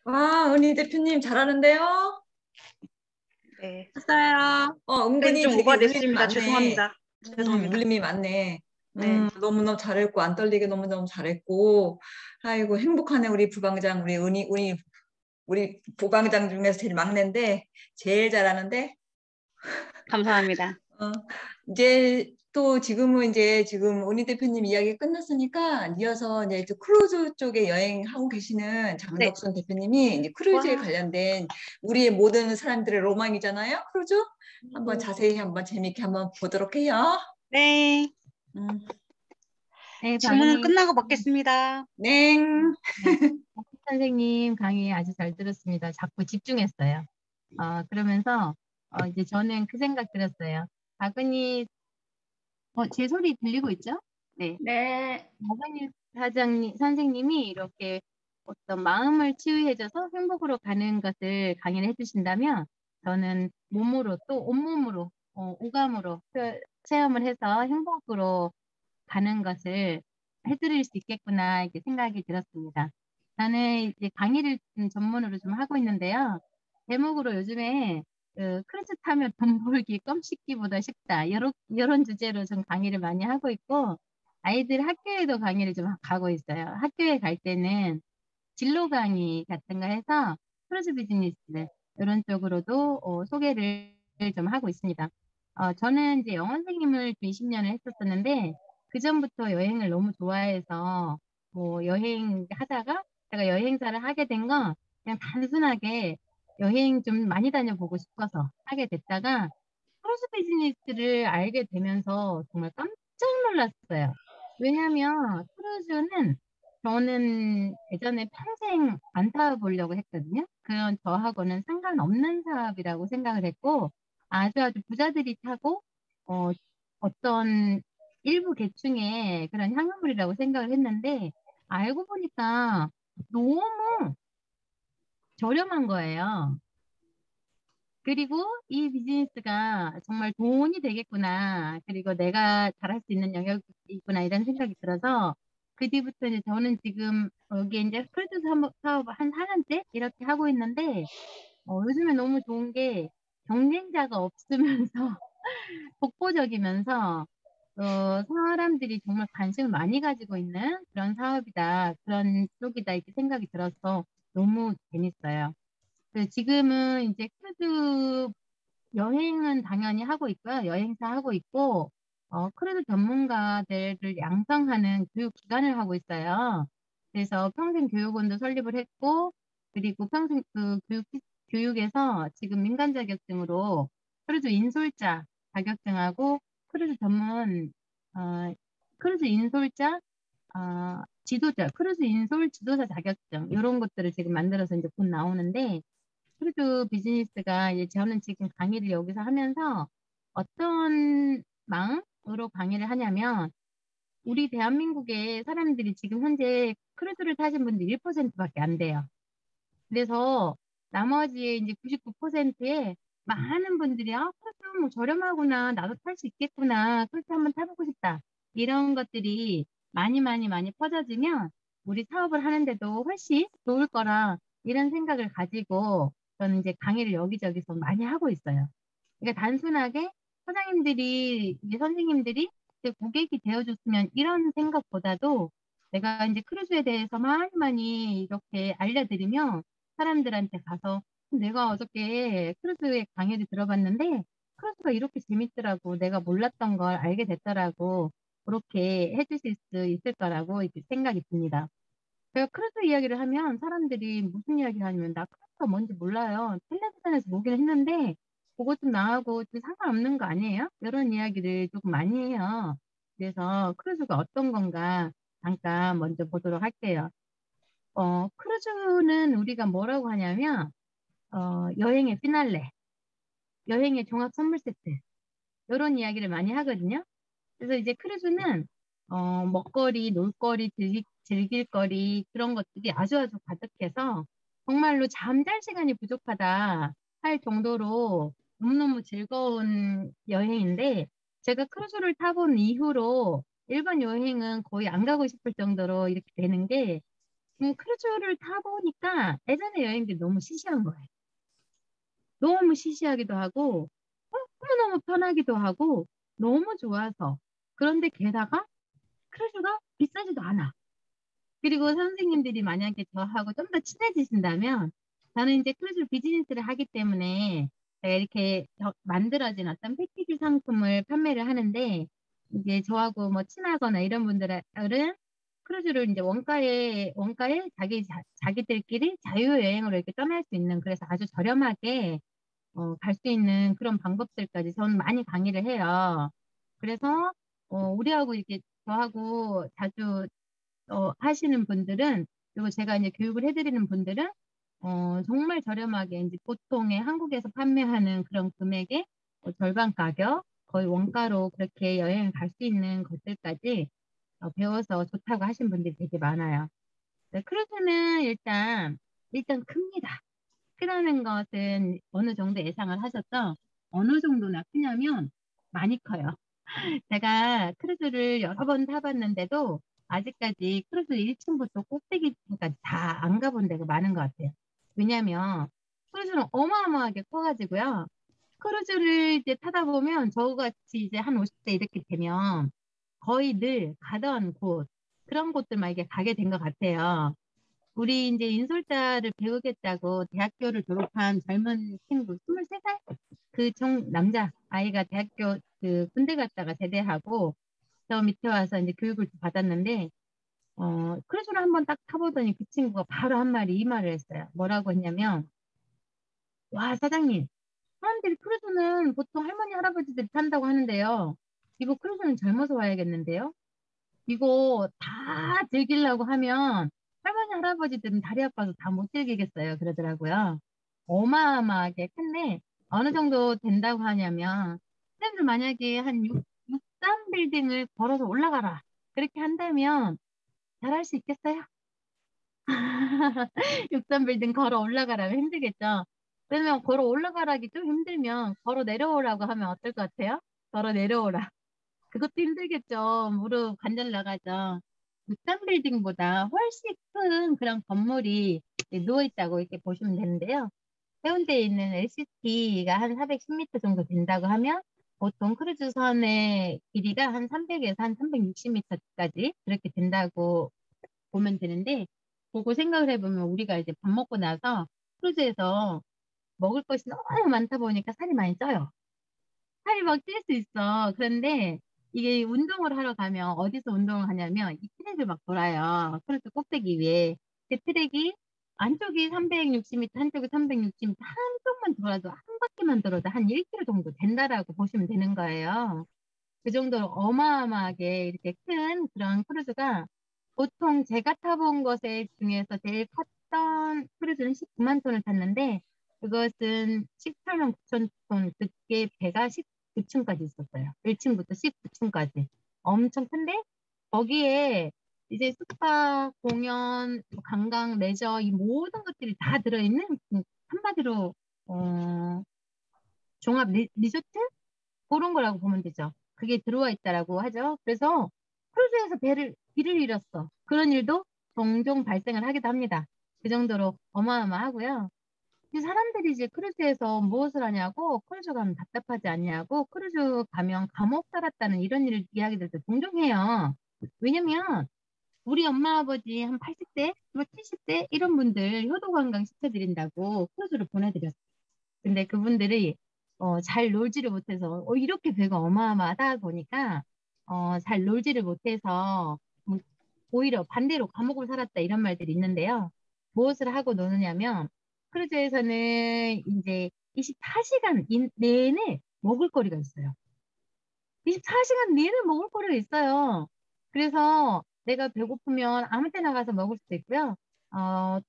와, 은희 대표님 잘하는데요? 네. 했어요. 은근히 좀 되게 오버됐습니다. 울림이 많네. 죄송합니다. 죄송합니다. 울림이 많네. 네. 너무너무 잘했고, 안 떨리게 너무너무 잘했고, 아이고, 행복하네, 우리 부방장, 우리 은희, 우리 부방장 중에서 제일 막내인데, 제일 잘하는데, 감사합니다. 이제 또 지금은 지금 은희 대표님 이야기 끝났으니까 이어서 이제 또 크루즈 쪽에 여행하고 계시는 장덕순 대표님이 이제 크루즈에 와. 관련된 우리의 모든 사람들의 로망이잖아요. 크루즈 한번 자세히 한번 재미있게 한번 보도록 해요. 네. 네, 질문은 강의, 끝나고 먹겠습니다. 네. 선생님 강의 아주 잘 들었습니다. 자꾸 집중했어요. 그러면서 이제 저는 그 생각 들었어요. 박은희, 제 소리 들리고 있죠? 네. 네. 박은희 선생님이 이렇게 어떤 마음을 치유해줘서 행복으로 가는 것을 강의를 해주신다면 저는 몸으로 또 온몸으로 오감으로 체험을 해서 행복으로 가는 것을 해드릴 수 있겠구나 이렇게 생각이 들었습니다. 저는 이제 강의를 전문으로 좀 하고 있는데요. 제목으로 요즘에 크루즈 타면 돈 벌기 껌 씹기보다 쉽다. 이런 주제로 좀 강의를 많이 하고 있고, 아이들 학교에도 강의를 좀 가고 있어요. 학교에 갈 때는 진로 강의 같은 거 해서 크루즈 비즈니스 이런 쪽으로도 소개를 좀 하고 있습니다. 저는 이제 영어 선생님을 20년을 했었었는데, 그 전부터 여행을 너무 좋아해서 뭐 여행 하다가 제가 여행사를 하게 된 건 그냥 단순하게 여행 좀 많이 다녀보고 싶어서 하게 됐다가 크루즈 비즈니스를 알게 되면서 정말 깜짝 놀랐어요. 왜냐하면 크루즈는 저는 예전에 평생 안 타보려고 했거든요. 그런 저하고는 상관없는 사업이라고 생각을 했고 아주 부자들이 타고 어떤 일부 계층의 그런 향유물이라고 생각을 했는데 알고 보니까 너무 저렴한 거예요. 그리고 이 비즈니스가 정말 돈이 되겠구나. 그리고 내가 잘할 수 있는 영역이 있구나. 이런 생각이 들어서 그 뒤부터 이제 저는 지금 여기 이제 크루즈 사업 한 4년째 이렇게 하고 있는데 요즘에 너무 좋은 게 경쟁자가 없으면서 독보적이면서 사람들이 정말 관심을 많이 가지고 있는 그런 사업이다. 그런 쪽이다. 이렇게 생각이 들어서 너무 재밌어요. 지금은 이제 크루즈 여행은 당연히 하고 있고요. 여행사 하고 있고, 크루즈 전문가들을 양성하는 교육 기관을 하고 있어요. 그래서 평생 교육원도 설립을 했고, 그리고 평생 교육에서 지금 민간 자격증으로 크루즈 인솔자 자격증하고 크루즈 전문, 크루즈 인솔자, 지도자, 크루즈 인솔 지도자 자격증, 이런 것들을 지금 만들어서 이제 곧 나오는데, 크루즈 비즈니스가 이제 저는 지금 강의를 여기서 하면서 어떤 마음으로 강의를 하냐면 우리 대한민국의 사람들이 지금 현재 크루즈를 타신 분들이 1%밖에 안 돼요. 그래서 나머지 이제 99%의 많은 분들이 크루즈 뭐 저렴하구나, 나도 탈 수 있겠구나, 크루즈 한번 타보고 싶다, 이런 것들이 많이 퍼져지면 우리 사업을 하는데도 훨씬 좋을 거라 이런 생각을 가지고 저는 이제 강의를 여기저기서 많이 하고 있어요. 그러니까 단순하게 사장님들이 이제 선생님들이 이제 고객이 되어줬으면 이런 생각보다도 내가 이제 크루즈에 대해서 많이 이렇게 알려드리면 사람들한테 가서 내가 어저께 크루즈의 강의를 들어봤는데 크루즈가 이렇게 재밌더라고, 내가 몰랐던 걸 알게 됐더라고, 그렇게 해주실 수 있을 거라고 이렇게 생각이 듭니다. 제가 크루즈 이야기를 하면 사람들이 무슨 이야기를 하냐면 나 크루즈가 뭔지 몰라요. 텔레비전에서 보긴 했는데 그것 좀 나하고 좀 상관없는 거 아니에요? 이런 이야기를 조금 많이 해요. 그래서 크루즈가 어떤 건가 잠깐 먼저 보도록 할게요. 크루즈는 우리가 뭐라고 하냐면 여행의 피날레, 여행의 종합 선물 세트, 이런 이야기를 많이 하거든요. 그래서 이제 크루즈는 먹거리, 놀거리, 즐길 거리 그런 것들이 아주 가득해서 정말로 잠잘 시간이 부족하다 할 정도로 너무너무 즐거운 여행인데 제가 크루즈를 타본 이후로 일반 여행은 거의 안 가고 싶을 정도로 이렇게 되는 게 크루즈를 타보니까 예전의 여행들이 너무 시시한 거예요. 너무 시시하기도 하고 너무너무 편하기도 하고 너무 좋아서 그런데 게다가 크루즈가 비싸지도 않아. 그리고 선생님들이 만약에 저하고 좀 더 친해지신다면 저는 이제 크루즈 비즈니스를 하기 때문에 제가 이렇게 만들어진 어떤 패키지 상품을 판매를 하는데 이제 저하고 뭐 친하거나 이런 분들은 크루즈를 이제 원가에 자기들끼리 자유여행으로 이렇게 떠날 수 있는 그래서 아주 저렴하게 갈 수 있는 그런 방법들까지 저는 많이 강의를 해요. 그래서 우리하고 이렇게 저하고 자주 하시는 분들은 그리고 제가 이제 교육을 해드리는 분들은 정말 저렴하게 이제 보통의 한국에서 판매하는 그런 금액의 절반 가격 거의 원가로 그렇게 여행을 갈 수 있는 것들까지 배워서 좋다고 하신 분들이 되게 많아요. 네, 크루즈는 일단 큽니다. 크다는 것은 어느 정도 예상을 하셨죠? 어느 정도나 크냐면 많이 커요. 제가 크루즈를 여러 번 타봤는데도 아직까지 크루즈 1층부터 꼭대기까지 다 안 가본 데가 많은 것 같아요. 왜냐하면 크루즈는 어마어마하게 커가지고요. 크루즈를 이제 타다 보면 저같이 이제 한 50대 이렇게 되면 거의 늘 가던 곳, 그런 곳들만 이게 가게 된 것 같아요. 우리 이제 인솔자를 배우겠다고 대학교를 졸업한 젊은 친구, 23살? 그 남자 아이가 대학교 그 군대 갔다가 제대하고 저 밑에 와서 이제 교육을 받았는데, 크루즈를 한번 딱 타보더니 그 친구가 바로 한 말이 이 말을 했어요. 뭐라고 했냐면, 와, 사장님, 사람들이 크루즈는 보통 할머니, 할아버지들이 탄다고 하는데요. 이거 크루즈는 젊어서 와야겠는데요? 이거 다 즐기려고 하면 할머니, 할아버지들은 다리 아파서 다 못 즐기겠어요. 그러더라고요. 어마어마하게 큰데, 어느 정도 된다고 하냐면, 쌤들 만약에 한 63 빌딩을 걸어서 올라가라. 그렇게 한다면 잘할 수 있겠어요? 63 빌딩 걸어 올라가라면 힘들겠죠? 그러면 걸어 올라가라기 좀 힘들면 걸어 내려오라고 하면 어떨 것 같아요? 걸어 내려오라. 그것도 힘들겠죠. 무릎 관절 나가죠. 63 빌딩보다 훨씬 큰 그런 건물이 누워있다고 이렇게 보시면 되는데요. 해운대에 있는 LCT가 한 410m 정도 된다고 하면 보통 크루즈선의 길이가 한 300에서 한 360m까지 그렇게 된다고 보면 되는데, 그거 생각을 해보면 우리가 이제 밥 먹고 나서 크루즈에서 먹을 것이 너무 많다 보니까 살이 많이 쪄요. 살이 막 찔 수 있어. 그런데 이게 운동을 하러 가면 어디서 운동을 하냐면 이 트랙을 막 돌아요. 크루즈 꼭대기 위에. 그 트랙이 안쪽이 360m, 한쪽이 360m, 한쪽만 돌아도 한 바퀴만 돌아도 한 1km 정도 된다라고 보시면 되는 거예요. 그 정도로 어마어마하게 이렇게 큰 그런 크루즈가, 보통 제가 타본 것에 중에서 제일 컸던 크루즈는 19만 톤을 탔는데, 그것은 18만 9천 톤, 그게 배가 19층까지 있었어요. 1층부터 19층까지. 엄청 큰데, 거기에 이제 숙박, 공연, 관광, 레저, 이 모든 것들이 다 들어있는, 한마디로, 종합 리조트? 그런 거라고 보면 되죠. 그게 들어와 있다라고 하죠. 그래서 크루즈에서 길을 잃었어. 그런 일도 종종 발생을 하기도 합니다. 그 정도로 어마어마하고요. 이 사람들이 이제 크루즈에서 무엇을 하냐고, 크루즈 가면 답답하지 않냐고, 크루즈 가면 감옥 살았다는 이런 이야기들도 종종 해요. 왜냐면 우리 엄마 아버지 한 80대, 뭐 70대 이런 분들 효도관광 시켜드린다고 크루즈를 보내드렸어요. 근데 그분들이 잘 놀지를 못해서 이렇게 배가 어마어마하다 보니까 잘 놀지를 못해서 오히려 반대로 감옥을 살았다 이런 말들이 있는데요. 무엇을 하고 노느냐면 크루즈에서는 이제 24시간 내내 먹을 거리가 있어요. 24시간 내내 먹을 거리가 있어요. 그래서 내가 배고프면 아무 때나 가서 먹을 수도 있고요.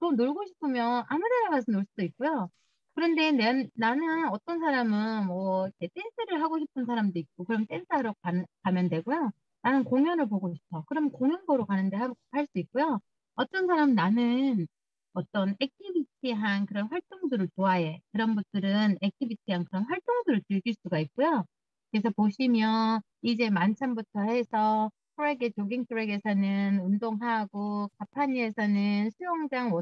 또 놀고 싶으면 아무 데나 가서 놀 수도 있고요. 그런데 나는 어떤 사람은 뭐 이렇게 댄스를 하고 싶은 사람도 있고, 그럼 댄스하러 가면 되고요. 나는 공연을 보고 싶어. 그럼 공연 보러 가는데 할 수 있고요. 어떤 사람 나는 어떤 액티비티한 그런 활동들을 좋아해. 그런 분들은 액티비티한 그런 활동들을 즐길 수가 있고요. 그래서 보시면 이제 만찬부터 해서 트랙에 조깅 트랙에서는 운동하고, 가파니에서는 수영장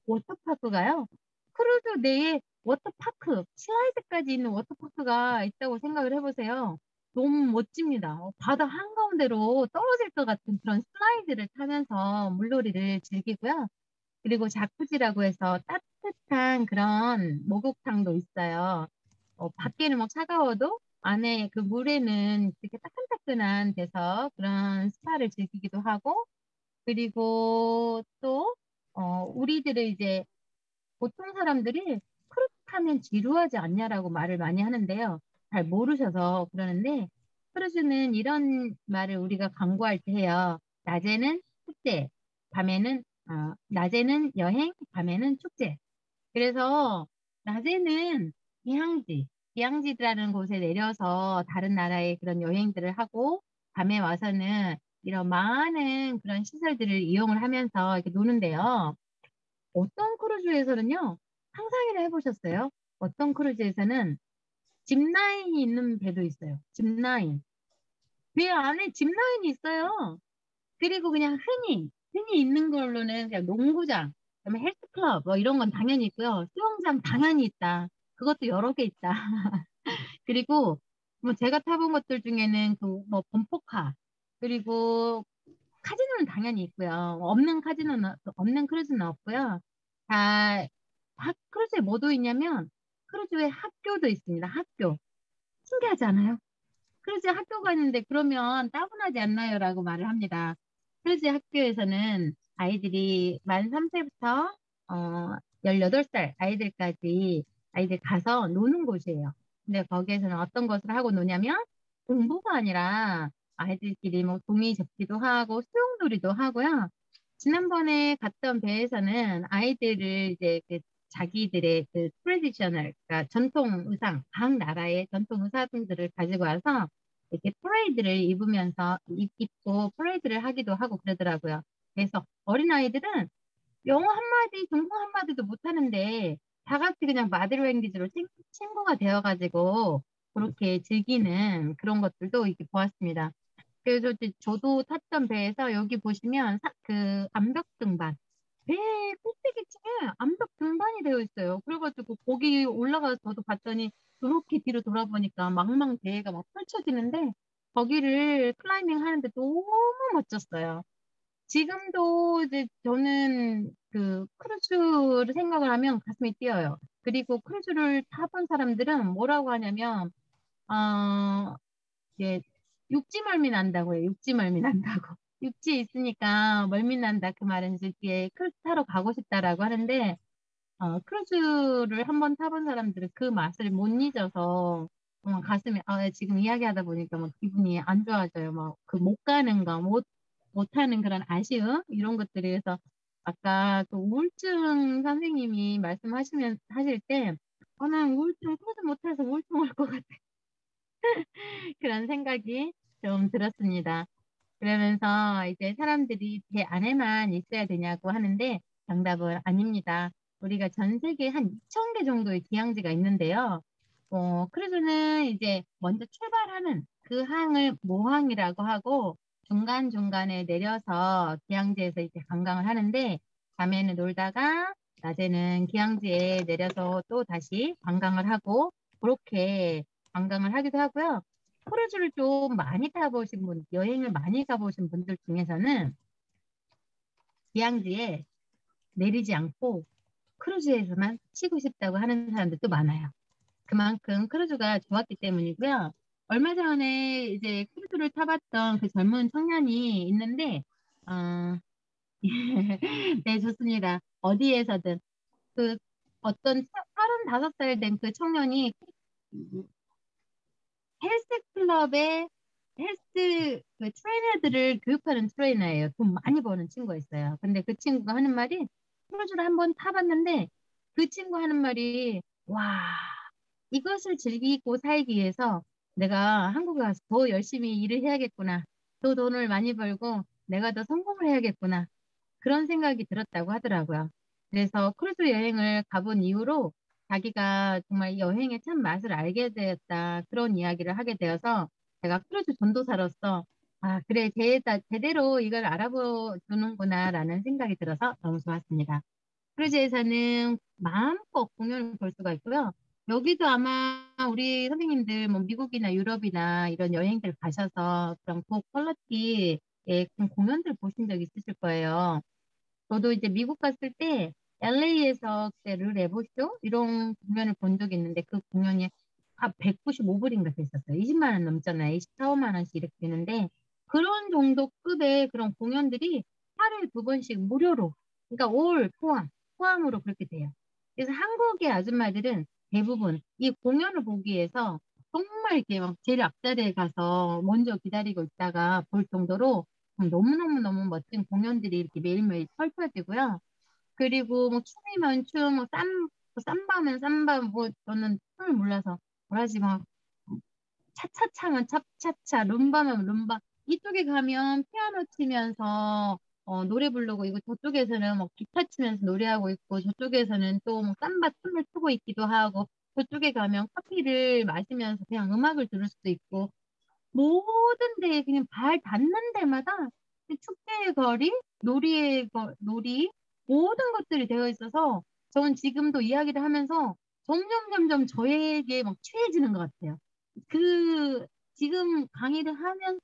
워터파크가요. 크루즈 내에 워터파크, 슬라이드까지 있는 워터파크가 있다고 생각을 해보세요. 너무 멋집니다. 바다 한가운데로 떨어질 것 같은 그런 슬라이드를 타면서 물놀이를 즐기고요. 그리고 자쿠지라고 해서 따뜻한 그런 목욕탕도 있어요. 밖에는 막 차가워도 안에 그 물에는 이렇게 따끈따끈한 데서 그런 스파를 즐기기도 하고, 그리고 또 우리들의 이제 보통 사람들이 크루즈 타면 지루하지 않냐라고 말을 많이 하는데요. 잘 모르셔서 그러는데, 크루즈는 이런 말을 우리가 광고할 때 해요. 낮에는 축제, 낮에는 여행, 밤에는 축제. 그래서 낮에는 비양지라는 곳에 내려서 다른 나라의 그런 여행들을 하고, 밤에 와서는 이런 많은 그런 시설들을 이용을 하면서 이렇게 노는데요. 어떤 크루즈에서는요, 상상이나 해보셨어요? 어떤 크루즈에서는 짚라인이 있는 배도 있어요. 짚라인. 배 안에 짚라인이 있어요. 그리고 그냥 흔히 있는 걸로는 그냥 농구장, 그다음에 헬스클럽 뭐 이런 건 당연히 있고요. 수영장 당연히 있다. 그것도 여러 개 있다. 그리고 뭐 제가 타본 것들 중에는 그 뭐 범퍼카 그리고 카지노는 당연히 있고요. 없는 크루즈는 없고요. 다 크루즈에 뭐도 있냐면 크루즈에 학교도 있습니다. 학교 신기하지 않아요? 크루즈 학교가 있는데 그러면 따분하지 않나요?라고 말을 합니다. 크루즈 학교에서는 아이들이 만 3세부터 18살 아이들 가서 노는 곳이에요. 근데 거기에서는 어떤 것을 하고 노냐면 공부가 아니라 아이들끼리 뭐 종이 접기도 하고 수영놀이도 하고요. 지난번에 갔던 배에서는 아이들을 이제 그 자기들의 그 트레디셔널, 그러니까 전통 의상, 각 나라의 전통 의상들을 가지고 와서 이렇게 퍼레이드를 입고 퍼레이드를 하기도 하고 그러더라고요. 그래서 어린아이들은 영어 한마디, 중국 한마디도 못하는데 다 같이 그냥 마드랭귀지로 친구가 되어가지고 그렇게 즐기는 그런 것들도 이렇게 보았습니다. 그래서 이제 저도 탔던 배에서 여기 보시면 그 암벽 등반, 배 꼭대기층에 암벽 등반이 되어 있어요. 그래가지고 거기 올라가서 저도 봤더니 그렇게 뒤로 돌아보니까 망망대해가 막 펼쳐지는데 거기를 클라이밍 하는데 너무 멋졌어요. 지금도 이제 저는 그 크루즈를 생각을 하면 가슴이 뛰어요. 그리고 크루즈를 타본 사람들은 뭐라고 하냐면, 예, 육지 멀미 난다고 해요. 육지 멀미 난다고. 육지에 있으니까 멀미 난다. 그 말은 이제 이게 크루즈 타러 가고 싶다라고 하는데, 크루즈를 한번 타본 사람들은 그 맛을 못 잊어서, 가슴이, 지금 이야기하다 보니까 막 기분이 안 좋아져요. 막 그 못 가는 거, 못하는 그런 아쉬움? 이런 것들이 그래서 아까 그 우울증 선생님이 하실 때, 난 우울증 크루즈 못해서 우울증 올 것 같아. 그런 생각이 좀 들었습니다. 그러면서 이제 사람들이 배 안에만 있어야 되냐고 하는데 정답은 아닙니다. 우리가 전 세계에 한 2,000개 정도의 기항지가 있는데요. 크루즈는 이제 먼저 출발하는 그 항을 모항이라고 하고 중간중간에 내려서 기항지에서 이제 관광을 하는데 밤에는 놀다가 낮에는 기항지에 내려서 또 다시 관광을 하고 그렇게 관광을 하기도 하고요. 크루즈를 좀 많이 타보신 분, 여행을 많이 가보신 분들 중에서는 기항지에 내리지 않고 크루즈에서만 쉬고 싶다고 하는 사람들도 많아요. 그만큼 크루즈가 좋았기 때문이고요. 얼마 전에 이제 크루즈를 타봤던 그 젊은 청년이 있는데, 네, 좋습니다. 어디에서든 그 어떤 35살 된 그 청년이 헬스클럽의 헬스 그 트레이너들을 교육하는 트레이너예요. 돈 많이 버는 친구였어요. 근데 그 친구가 하는 말이 크루즈를 한번 타봤는데 그 친구 하는 말이 와 이것을 즐기고 살기 위해서 내가 한국에 가서 더 열심히 일을 해야겠구나. 더 돈을 많이 벌고 내가 더 성공을 해야겠구나. 그런 생각이 들었다고 하더라고요. 그래서 크루즈 여행을 가본 이후로 자기가 정말 여행의 참 맛을 알게 되었다. 그런 이야기를 하게 되어서 제가 크루즈 전도사로서 아, 그래, 제대로 이걸 알아보는구나 라는 생각이 들어서 너무 좋았습니다. 크루즈에서는 마음껏 공연을 볼 수가 있고요. 여기도 아마 우리 선생님들 뭐 미국이나 유럽이나 이런 여행들 가셔서 그런 고퀄리티의 그런 공연들 보신 적 있으실 거예요. 저도 이제 미국 갔을 때 LA에서 그때 르레보쇼 이런 공연을 본 적이 있는데 그 공연이 195불인가 됐었어요. 20만 원 넘잖아요. 24~25만 원씩 이렇게 되는데 그런 정도 급의 그런 공연들이 하루에 2번씩 무료로 그러니까 올 포함으로 그렇게 돼요. 그래서 한국의 아줌마들은 대부분 이 공연을 보기 위해서 정말 이렇게 막 제일 앞자리에 가서 먼저 기다리고 있다가 볼 정도로 너무너무 멋진 공연들이 이렇게 매일매일 펼쳐지고요. 그리고 뭐 춤이면 춤, 뭐 삼바면 삼바, 뭐 저는 춤을 몰라서 뭐라지 막 차차차면 차차차, 룸바면 룸바. 이쪽에 가면 피아노 치면서 노래 부르고 이거 저쪽에서는 뭐 기타 치면서 노래하고 있고 저쪽에서는 또 뭐 삼바 춤을 추고 있기도 하고 저쪽에 가면 커피를 마시면서 그냥 음악을 들을 수도 있고 모든 데에 그냥 발 닿는 데마다 축제의 거리, 놀이 모든 것들이 되어 있어서 저는 지금도 이야기를 하면서 점점 저에게 막 취해지는 것 같아요. 그 지금 강의를 하면서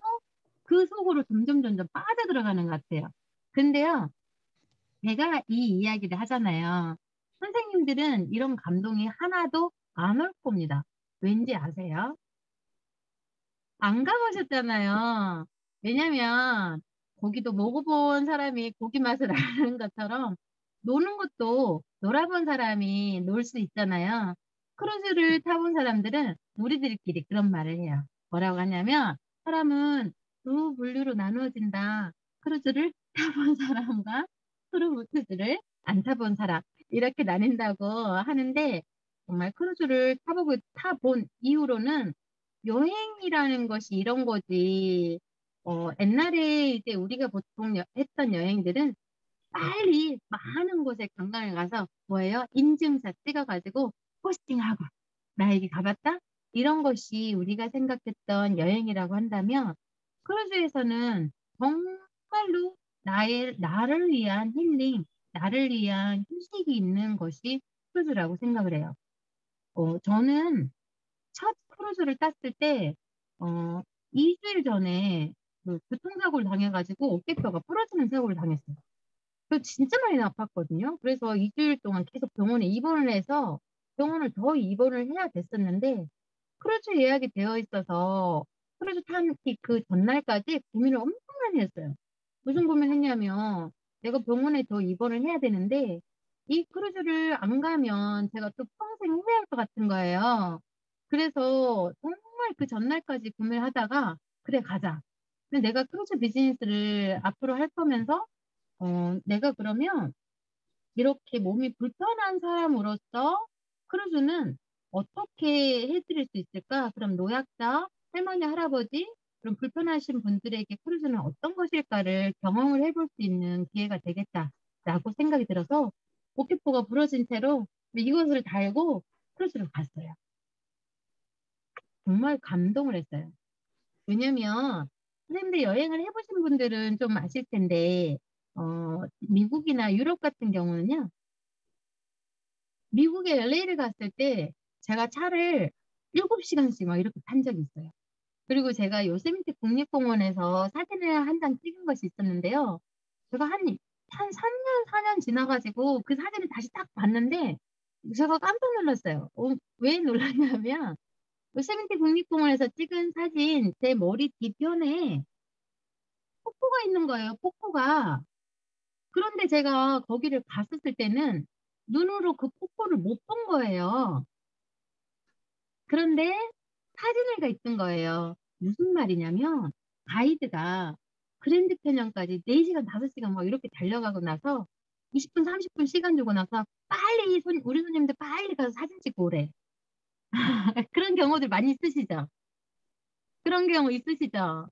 그 속으로 점점 빠져들어가는 것 같아요. 근데요, 제가 이 이야기를 하잖아요. 선생님들은 이런 감동이 하나도 안 올 겁니다. 왠지 아세요? 안 가보셨잖아요. 왜냐면 고기도 먹어본 사람이 고기 맛을 아는 것처럼 노는 것도 놀아본 사람이 놀 수 있잖아요. 크루즈를 타본 사람들은 우리들끼리 그런 말을 해요. 뭐라고 하냐면 사람은 두 분류로 나누어진다. 크루즈를 타본 사람과 크루즈를 안 타본 사람 이렇게 나뉜다고 하는데 정말 크루즈를 타본 이후로는 여행이라는 것이 이런 거지. 옛날에 이제 우리가 보통 했던 여행들은 빨리 많은 곳에 관광을 가서 뭐예요? 인증샷 찍어가지고 포스팅하고 나에게 가봤다? 이런 것이 우리가 생각했던 여행이라고 한다면 크루즈에서는 정말로 나를 위한 힐링, 나를 위한 휴식이 있는 것이 크루즈라고 생각을 해요. 저는 첫 크루즈를 땄을 때, 2주일 전에 그 교통사고를 당해가지고 어깨뼈가 부러지는 사고를 당했어요. 그 진짜 많이 아팠거든요. 그래서 2주일 동안 계속 병원에 입원을 해서 병원을 더 입원을 해야 됐었는데, 크루즈 예약이 되어 있어서 크루즈 탄 그 전날까지 고민을 엄청 많이 했어요. 무슨 고민했냐면, 내가 병원에 더 입원을 해야 되는데, 이 크루즈를 안 가면 제가 또 평생 후회할 것 같은 거예요. 그래서 정말 그 전날까지 고민을 하다가 그래 가자. 근데 내가 크루즈 비즈니스를 앞으로 할 거면서 내가 그러면 이렇게 몸이 불편한 사람으로서 크루즈는 어떻게 해드릴 수 있을까? 그럼 노약자, 할머니, 할아버지, 그럼 불편하신 분들에게 크루즈는 어떤 것일까를 경험을 해볼 수 있는 기회가 되겠다라고 생각이 들어서 어깨뼈가 부러진 채로 이것을 달고 크루즈를 갔어요. 정말 감동을 했어요. 왜냐면 선생님들 여행을 해보신 분들은 좀 아실 텐데 미국이나 유럽 같은 경우는요. 미국에 LA를 갔을 때 제가 차를 7시간씩 막 이렇게 탄 적이 있어요. 그리고 제가 요세미티 국립공원에서 사진을 한 장 찍은 것이 있었는데요. 제가 한 3년, 4년 지나가지고 그 사진을 다시 딱 봤는데 제가 깜짝 놀랐어요. 왜 놀랐냐면 요세미티 국립공원에서 찍은 사진 제 머리 뒤편에 폭포가 있는 거예요. 폭포가. 그런데 제가 거기를 갔었을 때는 눈으로 그 폭포를 못 본 거예요. 그런데 사진을 있던 거예요. 무슨 말이냐면 가이드가 그랜드 캐년까지 4시간, 5시간 막 이렇게 달려가고 나서 20분, 30분 시간 주고 나서 빨리 우리 손님들 빨리 가서 사진 찍고 오래. 그런 경우들 많이 있으시죠? 그런 경우 있으시죠?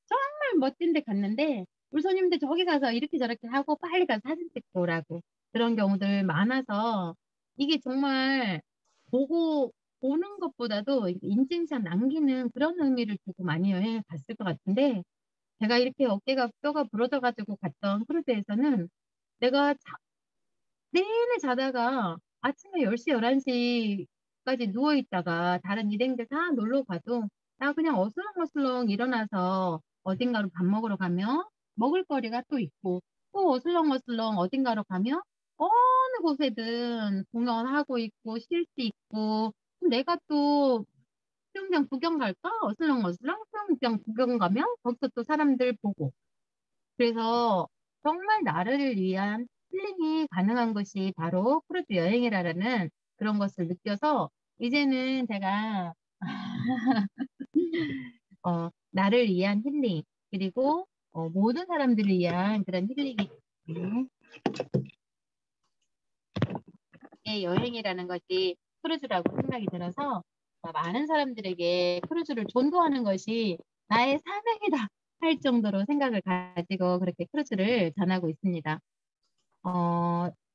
정말 멋진 데 갔는데 우리 손님들 저기 가서 이렇게 저렇게 하고 빨리 가서 사진 찍고 오라고. 그런 경우들 많아서 이게 정말 보는 것보다도 인증샷 남기는 그런 의미를 두고 많이 여행을 갔을 것 같은데 제가 이렇게 뼈가 부러져가지고 갔던 크루즈에서는 내가 내내 자다가 아침에 10시, 11시까지 누워있다가 다른 일행들 다 놀러 가도 나 그냥 어슬렁어슬렁 일어나서 어딘가로 밥 먹으러 가면 먹을 거리가 또 있고 또 어슬렁어슬렁 어딘가로 가면 어느 곳에든 공연하고 있고 쉴 수 있고 내가 또 수영장 구경 갈까? 어슬렁어슬렁 수영장 구경 가면 거기서 또 사람들 보고 그래서 정말 나를 위한 힐링이 가능한 것이 바로 크루즈 여행이라는 그런 것을 느껴서 이제는 제가 나를 위한 힐링 그리고 모든 사람들을 위한 그런 힐링이 여행이라는 것이 크루즈라고 생각이 들어서 많은 사람들에게 크루즈를 전도하는 것이 나의 사명이다 할 정도로 생각을 가지고 그렇게 크루즈를 전하고 있습니다.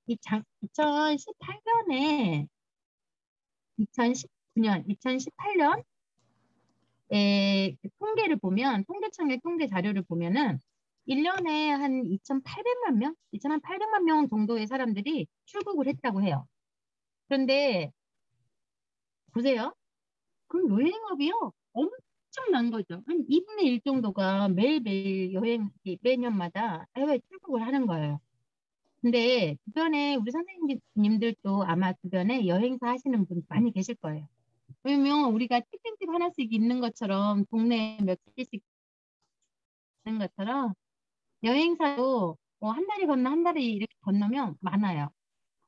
2018년에 2018년에 통계를 보면 통계청의 통계 자료를 보면은 1년에 한 2,800만 명 정도의 사람들이 출국을 했다고 해요. 그런데 보세요. 그럼 여행업이요. 엄청난 거죠. 한 2분의 1 정도가 매일매일 매년마다 해외 출국을 하는 거예요. 근데 주변에 우리 선생님들도 아마 주변에 여행사 하시는 분 많이 계실 거예요. 왜냐면 우리가 치킨집 하나씩 있는 것처럼 동네에 몇 개씩 있는 것처럼 여행사도 한 다리 건너 한 다리 이렇게 건너면 많아요.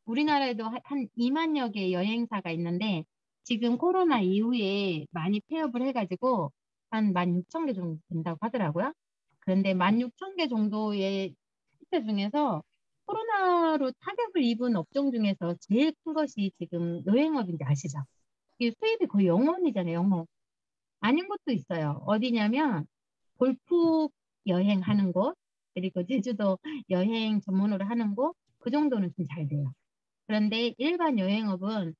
우리나라에도 한 2만여 개의 여행사가 있는데 지금 코로나 이후에 많이 폐업을 해가지고 한 16,000개 정도 된다고 하더라고요. 그런데 16,000개 정도의 시세 중에서 코로나로 타격을 입은 업종 중에서 제일 큰 것이 지금 여행업인지 아시죠? 이게 수입이 거의 0원이잖아요, 0원. 아닌 곳도 있어요. 어디냐면 골프 여행하는 곳, 그리고 제주도 여행 전문으로 하는 곳, 그 정도는 좀 잘 돼요. 그런데 일반 여행업은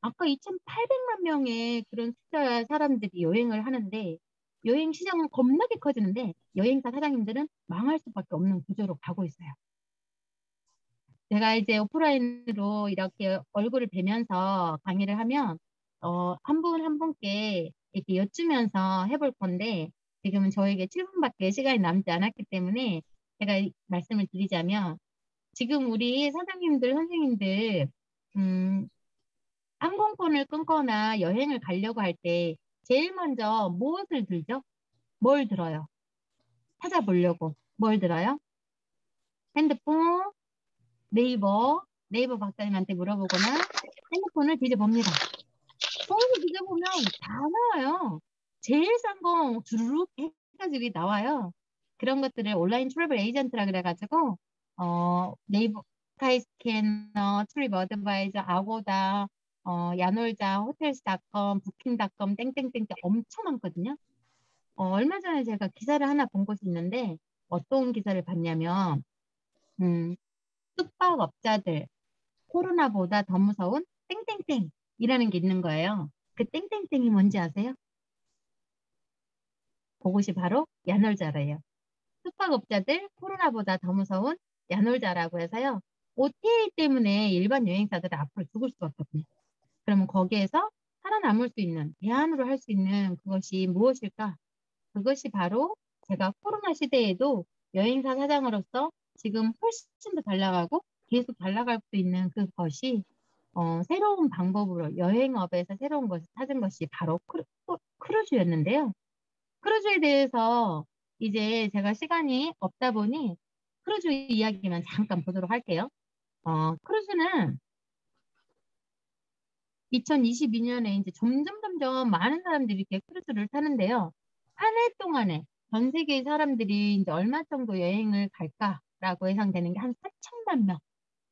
아까 2,800만 명의 그런 숫자의 사람들이 여행을 하는데 여행 시장은 겁나게 커지는데 여행사 사장님들은 망할 수밖에 없는 구조로 가고 있어요. 제가 이제 오프라인으로 이렇게 얼굴을 뵈면서 강의를 하면 한 분 한 분께 이렇게 여쭈면서 해볼 건데 지금은 저에게 7분밖에 시간이 남지 않았기 때문에 제가 말씀을 드리자면 지금 우리 사장님들, 선생님들 항공권을 끊거나 여행을 가려고 할 때 제일 먼저 무엇을 들죠? 뭘 들어요? 찾아보려고 뭘 들어요? 핸드폰, 네이버 박사님한테 물어보거나 핸드폰을 뒤져봅니다. 거기서 뒤져보면 다 나와요. 제일 싼 거 주르륵 해가지고 나와요. 그런 것들을 온라인 트래블 에이전트라 그래가지고 네이버 스카이스캐너, 트립 어드바이저, 아고다, 야놀자, 호텔스닷컴, 부킹닷컴, 땡땡땡 엄청 많거든요. 얼마 전에 제가 기사를 하나 본 곳이 있는데 어떤 기사를 봤냐면 숙박업자들 코로나보다 더 무서운 땡땡땡이라는 게 있는 거예요. 그 땡땡땡이 뭔지 아세요? 그것이 바로 야놀자래요. 숙박업자들 코로나보다 더 무서운 야놀자라고 해서요. OTA 때문에 일반 여행사들은 앞으로 죽을 수밖에 없네요. 그러면 거기에서 살아남을 수 있는, 대안으로 할 수 있는 그것이 무엇일까? 그것이 바로 제가 코로나 시대에도 여행사 사장으로서 지금 훨씬 더 잘 나가고 계속 잘 나갈 수 있는 그것이 새로운 방법으로 여행업에서 새로운 것을 찾은 것이 바로 크루즈였는데요. 크루즈에 대해서 이제 제가 시간이 없다 보니 크루즈 이야기만 잠깐 보도록 할게요. 크루즈는 2022년에 이제 점점 많은 사람들이 이렇게 크루즈를 타는데요. 한 해 동안에 전 세계 사람들이 이제 얼마 정도 여행을 갈까라고 예상되는 게 한 4천만 명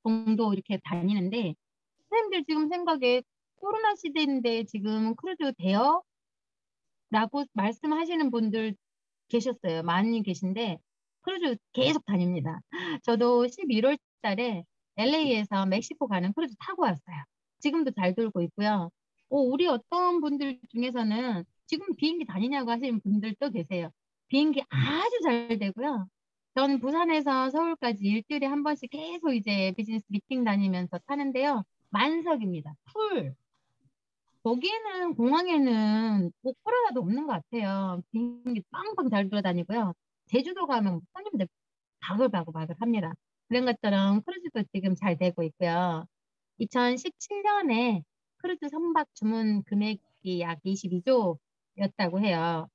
정도 이렇게 다니는데 선생님들 지금 생각에 코로나 시대인데 지금 크루즈 돼요? 라고 말씀하시는 분들 계셨어요. 많이 계신데 크루즈 계속 다닙니다. 저도 11월 달에 LA에서 멕시코 가는 크루즈 타고 왔어요. 지금도 잘 돌고 있고요. 우리 어떤 분들 중에서는 지금 비행기 다니냐고 하시는 분들도 계세요. 비행기 아주 잘 되고요. 전 부산에서 서울까지 일주일에 한 번씩 계속 이제 비즈니스 미팅 다니면서 타는데요. 만석입니다. 풀. 거기에는 공항에는 뭐 코로나도 없는 것 같아요. 비행기 빵빵 잘 돌아다니고요. 제주도 가면 손님들 바글바글 합니다. 그런 것처럼 크루즈도 지금 잘 되고 있고요. 2017년에 크루즈 선박 주문 금액이 약 22조였다고 해요.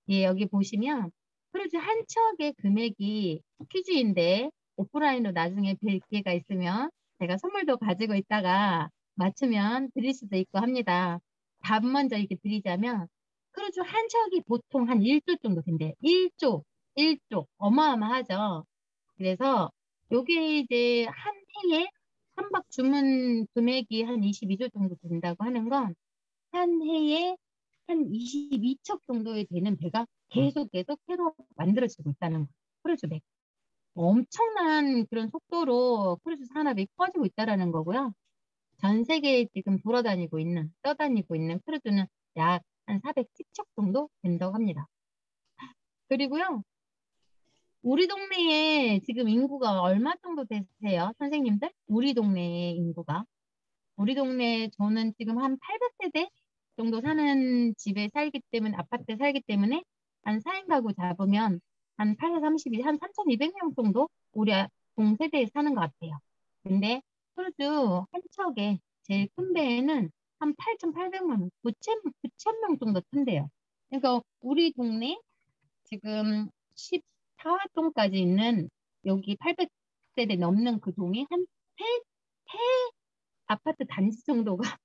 예, 여기 보시면 크루즈 한 척의 금액이 퀴즈인데 오프라인으로 나중에 뵐 기회가 있으면 제가 선물도 가지고 있다가 맞추면 드릴 수도 있고 합니다. 답 먼저 이렇게 드리자면 크루즈 한 척이 보통 한 1조 정도 된대요. 1조. 어마어마하죠. 그래서 요게 이제 한 해에 선박 주문 금액이 한 22조 정도 된다고 하는 건 한 해에 한 22척 정도에 되는 배가 계속 새로 만들어지고 있다는 거예요. 크루즈 배. 엄청난 그런 속도로 크루즈 산업이 커지고 있다는 거고요. 전 세계에 지금 떠다니고 있는 크루즈는 약 한 410척 정도 된다고 합니다. 그리고요. 우리 동네에 지금 인구가 얼마 정도 되세요? 선생님들? 우리 동네의 인구가. 우리 동네에 저는 지금 한 800세대 정도 사는 집에 살기 때문에, 아파트에 살기 때문에 한 4인 가구 잡으면 한 8사32, 한 3,200명 정도 우리 동세대에 사는 것 같아요. 근데 크루즈 한 척에 제일 큰 배에는 한 8,800명, 9,000명 정도 탄대요. 그러니까 우리 동네 지금 14동까지 있는 여기 800세대 넘는 그 동이 한 세 아파트 단지 정도가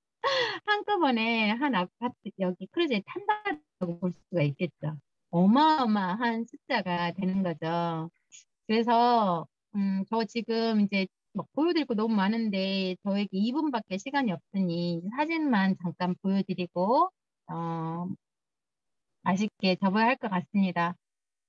한꺼번에 한 아파트 여기 크루즈에 탄다고 볼 수가 있겠죠. 어마어마한 숫자가 되는 거죠. 그래서 저 지금 이제 막 보여드릴 거 너무 많은데 저에게 2분밖에 시간이 없으니 사진만 잠깐 보여드리고 아쉽게 접어야 할 것 같습니다.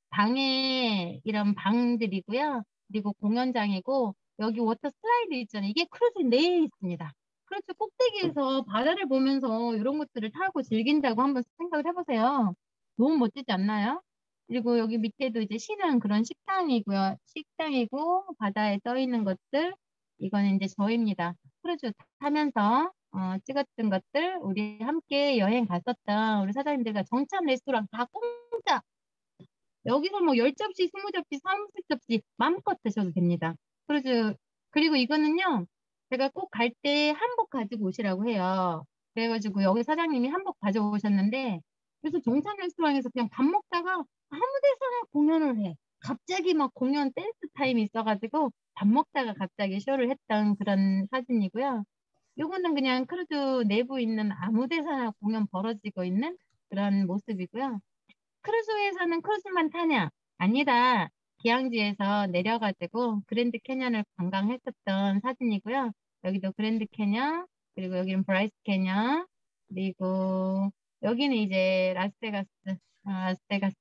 방에 이런 방들이고요. 그리고 공연장이고 여기 워터 슬라이드 있잖아요. 이게 크루즈 내에 있습니다. 크루즈 꼭대기에서 바다를 보면서 이런 것들을 타고 즐긴다고 한번 생각을 해보세요. 너무 멋지지 않나요? 그리고 여기 밑에도 이제 쉬는 그런 식당이고요. 식당이고 바다에 떠 있는 것들 이거는 이제 저입니다. 크루즈 타면서 찍었던 것들 우리 함께 여행 갔었던 우리 사장님들과 정찬 레스토랑 다 공짜. 여기서 뭐 10접시, 20접시, 30접시 마음껏 드셔도 됩니다. 그리고 이거는요. 제가 꼭 갈 때 한복 가지고 오시라고 해요. 그래가지고 여기 사장님이 한복 가져오셨는데 그래서 정찬 레스토랑에서 그냥 밥 먹다가 아무 데서나 공연을 해. 갑자기 막 공연 댄스 타임이 있어가지고 밥 먹다가 갑자기 쇼를 했던 그런 사진이고요. 요거는 그냥 크루즈 내부 있는 아무 데서나 공연 벌어지고 있는 그런 모습이고요. 크루즈에서는 크루즈만 타냐? 아니다. 기항지에서 내려가지고 그랜드 캐년을 관광했었던 사진이고요. 여기도 그랜드 캐년, 그리고 여기는 브라이스 캐년, 그리고 여기는 이제 라스베가스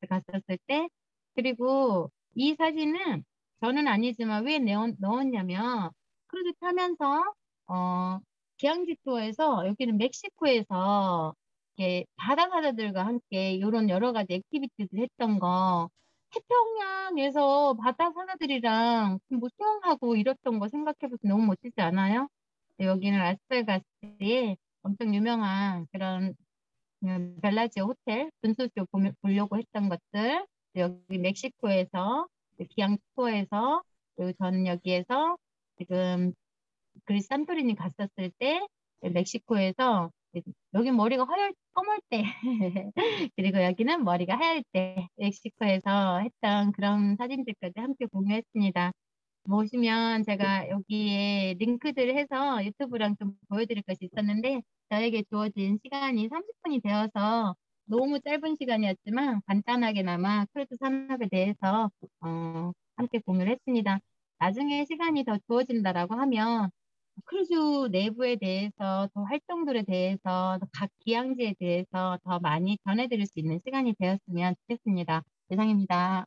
갔었을 때, 그리고 이 사진은 저는 아니지만 왜 넣었냐면 크루즈 타면서 기항지 투어에서 여기는 멕시코에서 이렇게 바다사자들과 함께 이런 여러 가지 액티비티들 했던 거 태평양에서 바다사자들이랑 뭐 수영하고 이랬던 거 생각해보면 너무 멋지지 않아요? 여기는 라스베가스에 엄청 유명한 그런 벨라지오 호텔 분수쇼 보려고 했던 것들 여기 멕시코에서 기항 투어에서 그리고 저는 여기에서 지금 그리스 산토리니 갔었을 때 멕시코에서 여기 머리가 검을 때 그리고 여기는 머리가 하얄 때 멕시코에서 했던 그런 사진들까지 함께 공유했습니다. 보시면 제가 여기에 링크들을 해서 유튜브랑 좀 보여드릴 것이 있었는데 저에게 주어진 시간이 30분이 되어서 너무 짧은 시간이었지만 간단하게나마 크루즈 산업에 대해서 함께 공유를 했습니다. 나중에 시간이 더 주어진다라고 하면 크루즈 내부에 대해서 또 활동들에 대해서 각 기항지에 대해서 더 많이 전해드릴 수 있는 시간이 되었으면 좋겠습니다. 이상입니다.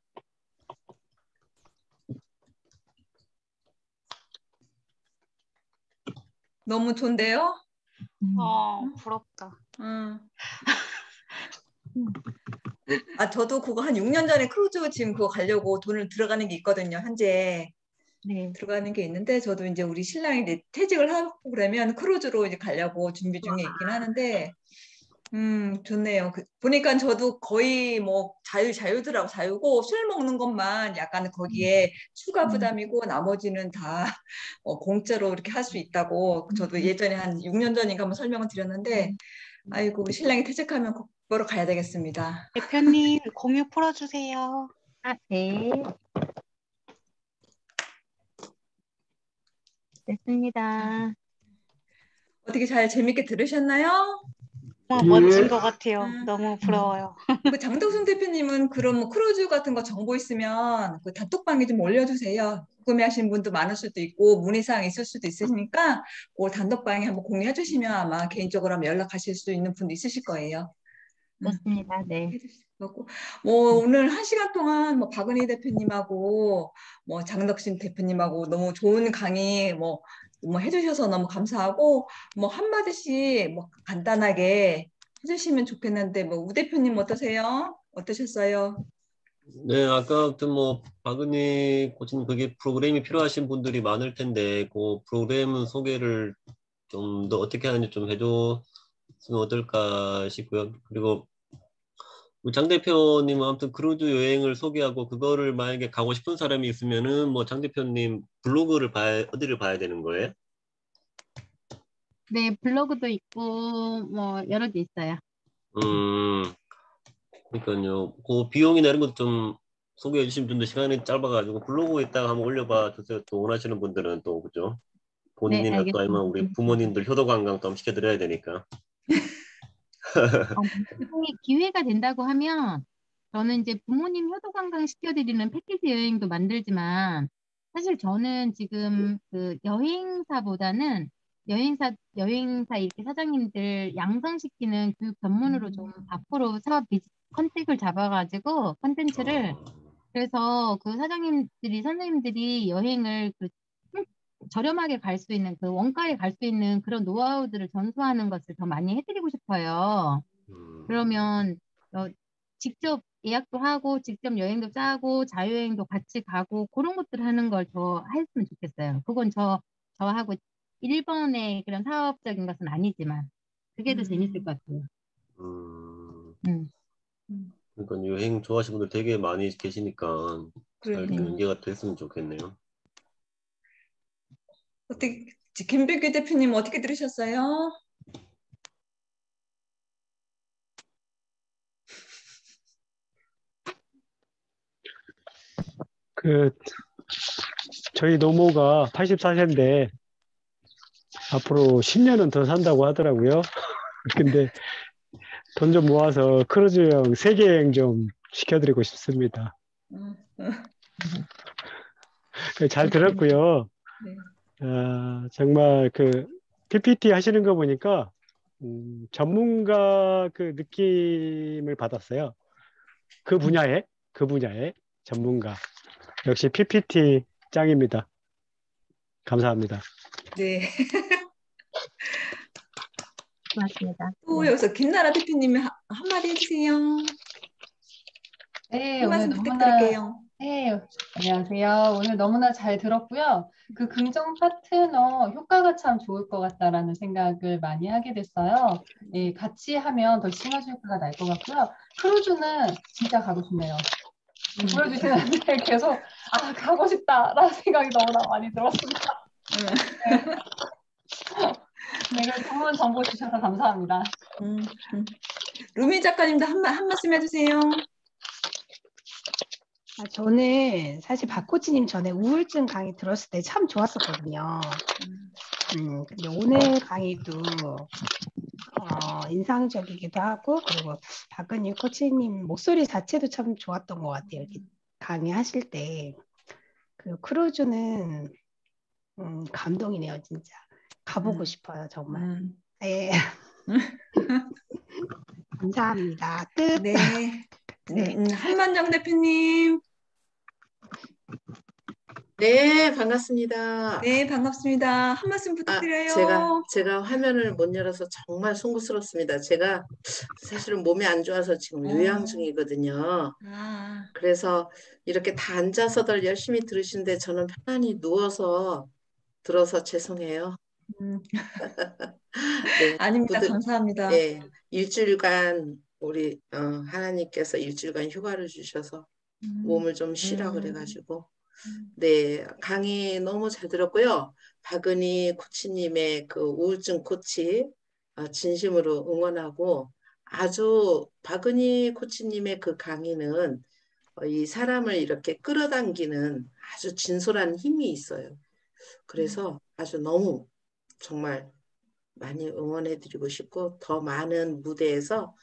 너무 좋은데요? 부럽다. 저도 그거 한 6년 전에 크루즈 지금 그거 가려고 돈을 들어가는 게 있거든요. 현재. 네. 들어가는 게 있는데 저도 이제 우리 신랑이 이제 퇴직을 하고 그러면 크루즈로 이제 가려고 준비 중에 있긴 하는데 좋네요. 보니까 저도 거의 뭐 자유더라고. 자유고 술 먹는 것만 약간 거기에 추가 부담이고 나머지는 다 공짜로 이렇게 할 수 있다고 저도 예전에 한 6년 전인가 한번 설명을 드렸는데 아이고 우리 신랑이 퇴직하면 꼭 보러 가야 되겠습니다. 대표님 공유 풀어주세요. 네. 됐습니다. 어떻게 잘 재밌게 들으셨나요? 멋진 것 같아요. 너무 부러워요. 그 장덕순 대표님은 그럼 뭐 크루즈 같은 거 정보 있으면 그 단톡방에 좀 올려주세요. 궁금해하시는 분도 많을 수도 있고 문의사항 있을 수도 있으니까 그 단톡방에 한번 공유해 주시면 아마 개인적으로 한번 연락하실 수 있는 분도 있으실 거예요. 좋습니다. 네. 뭐 오늘 1시간 동안 뭐 박은희 대표님하고 뭐 장덕신 대표님하고 너무 좋은 강의 뭐 해주셔서 너무 감사하고 뭐 한마디씩 뭐 간단하게 해주시면 좋겠는데 뭐 우 대표님 어떠세요? 어떠셨어요? 네, 아까부터 뭐 박은희 코치님 그게 프로그램이 필요하신 분들이 많을 텐데 그 프로그램 소개를 좀 더 어떻게 하는지 좀 해줘 어떨까 싶고요. 그리고 장 대표님 아무튼 크루즈 여행을 소개하고 그거를 만약에 가고 싶은 사람이 있으면은 뭐 장 대표님 블로그를 어디를 봐야 되는 거예요? 네, 블로그도 있고 뭐 여러 개 있어요. 그러니까요. 그 비용이나 이런 것 좀 소개해 주신 분들 시간이 짧아가지고 블로그에다가 한번 올려봐 주세요. 또 원하시는 분들은 또 그죠? 네, 본인이나 또 아니면 알겠습니다. 우리 부모님들 효도 관광 좀 시켜드려야 되니까. 만약에 기회가 된다고 하면 저는 이제 부모님 효도 관광 시켜드리는 패키지 여행도 만들지만 사실 저는 지금 그 여행사보다는 여행사 이렇게 사장님들 양성시키는 교육 전문으로 좀 앞으로 사업 컨택을 잡아가지고 컨텐츠를 그래서 그 선생님들이 여행을 그 저렴하게 갈 수 있는 그 원가에 갈 수 있는 그런 노하우들을 전수하는 것을 더 많이 해드리고 싶어요. 그러면 직접 예약도 하고 직접 여행도 짜고 자유여행도 같이 가고 그런 것들 하는 걸 더 했으면 좋겠어요. 그건 저하고 1번의 그런 사업적인 것은 아니지만 그게 더 재밌을 것 같아요. 그러니까 여행 좋아하시는 분들 되게 많이 계시니까 잘 그러니까요. 연계가 됐으면 좋겠네요. 어떻게 김백규 대표님 어떻게 들으셨어요? 저희 노모가 84세인데 앞으로 10년은 더 산다고 하더라고요. 근데 돈 좀 모아서 크루즈 여행, 세계 여행 좀 시켜드리고 싶습니다. 잘 들었고요. 정말 그 PPT 하시는 거 보니까 전문가 그 느낌을 받았어요. 그 분야에 전문가. 역시 PPT 짱입니다. 감사합니다. 네. 고맙습니다. 또 여기서 김나라 대표님이 한마디 해주세요. 네, 한 오늘 말씀 너무나, 부탁드릴게요. 네, 안녕하세요. 오늘 너무나 잘 들었고요. 그 긍정 파트너 효과가 참 좋을 것 같다라는 생각을 많이 하게 됐어요. 예, 같이 하면 더 시너지 효과가 날 것 같고요. 크루즈는 진짜 가고 싶네요. 보여주시는데 계속 가고 싶다라는 생각이 너무나 많이 들었습니다. 네, 그래서 좋은 정보 주셔서 감사합니다. 루미 작가님도 한 말씀 해주세요. 저는 사실 박코치님 전에 우울증 강의 들었을 때 참 좋았었거든요. 근데 오늘 강의도 인상적이기도 하고 그리고 박은희 코치님 목소리 자체도 참 좋았던 것 같아요. 이렇게 강의하실 때. 그리고 크루즈는 감동이네요, 진짜. 가보고 싶어요, 정말. 네. 감사합니다. 끝. 네. 한만정 대표님. 네, 반갑습니다. 네, 반갑습니다. 한 말씀 부탁드려요. 제가 화면을 못 열어서 정말 송구스럽습니다. 제가 사실은 몸이 안 좋아서 지금 요양 중이거든요. 그래서 이렇게 다 앉아서들 열심히 들으시는데 저는 편안히 누워서 들어서 죄송해요. 네, 아닙니다. 감사합니다. 네, 일주일간 우리 하나님께서 일주일간 휴가를 주셔서 몸을 좀 쉬라 그래가지고 네, 강의 너무 잘 들었고요. 박은희 코치님의 그 우울증 코치 진심으로 응원하고 아주 박은희 코치님의 그 강의는 이 사람을 이렇게 끌어당기는 아주 진솔한 힘이 있어요. 그래서 아주 너무 정말 많이 응원해드리고 싶고 더 많은 무대에서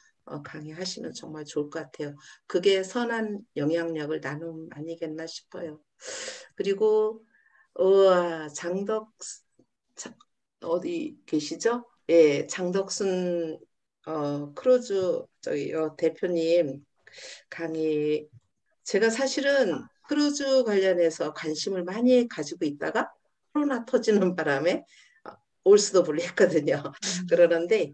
강의하시면 정말 좋을 것 같아요. 그게 선한 영향력을 나눔 아니겠나 싶어요. 그리고 어디 계시죠? 예, 장덕순 크루즈 대표님 강의 제가 사실은 크루즈 관련해서 관심을 많이 가지고 있다가 코로나 터지는 바람에 올 수도 몰랐거든요. 그러는데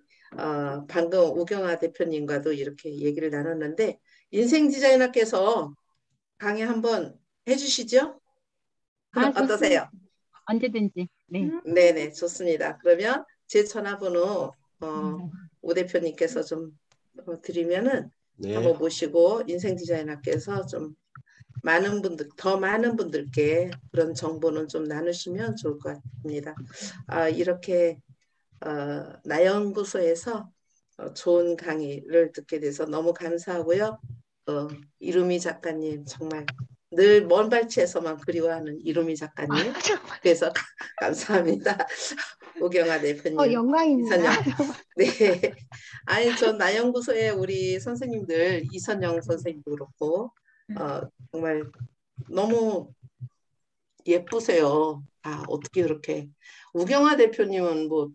방금 우경아 대표님과도 이렇게 얘기를 나눴는데 인생 디자이너께서 강의 한번 해주시죠? 어떠세요? 언제든지. 네. 네네, 좋습니다. 그러면 제 전화번호 오 대표님께서 좀 드리면은 네. 한번 모시고 인생 디자이너께서 좀 더 많은 분들께 그런 정보는 좀 나누시면 좋을 것 같습니다. 이렇게 나연구소에서 좋은 강의를 듣게 돼서 너무 감사하고요. 이루미 작가님 정말 늘 먼 발치에서만 그리워하는 이루미 작가님. 그래서 감사합니다. 오경아 대표님. 영광입니다. 이선영. 네. 아니 저 나연구소에 우리 선생님들 이선영 선생님도 그렇고 정말 너무 예쁘세요. 어떻게 그렇게. 우경아 대표님은 뭐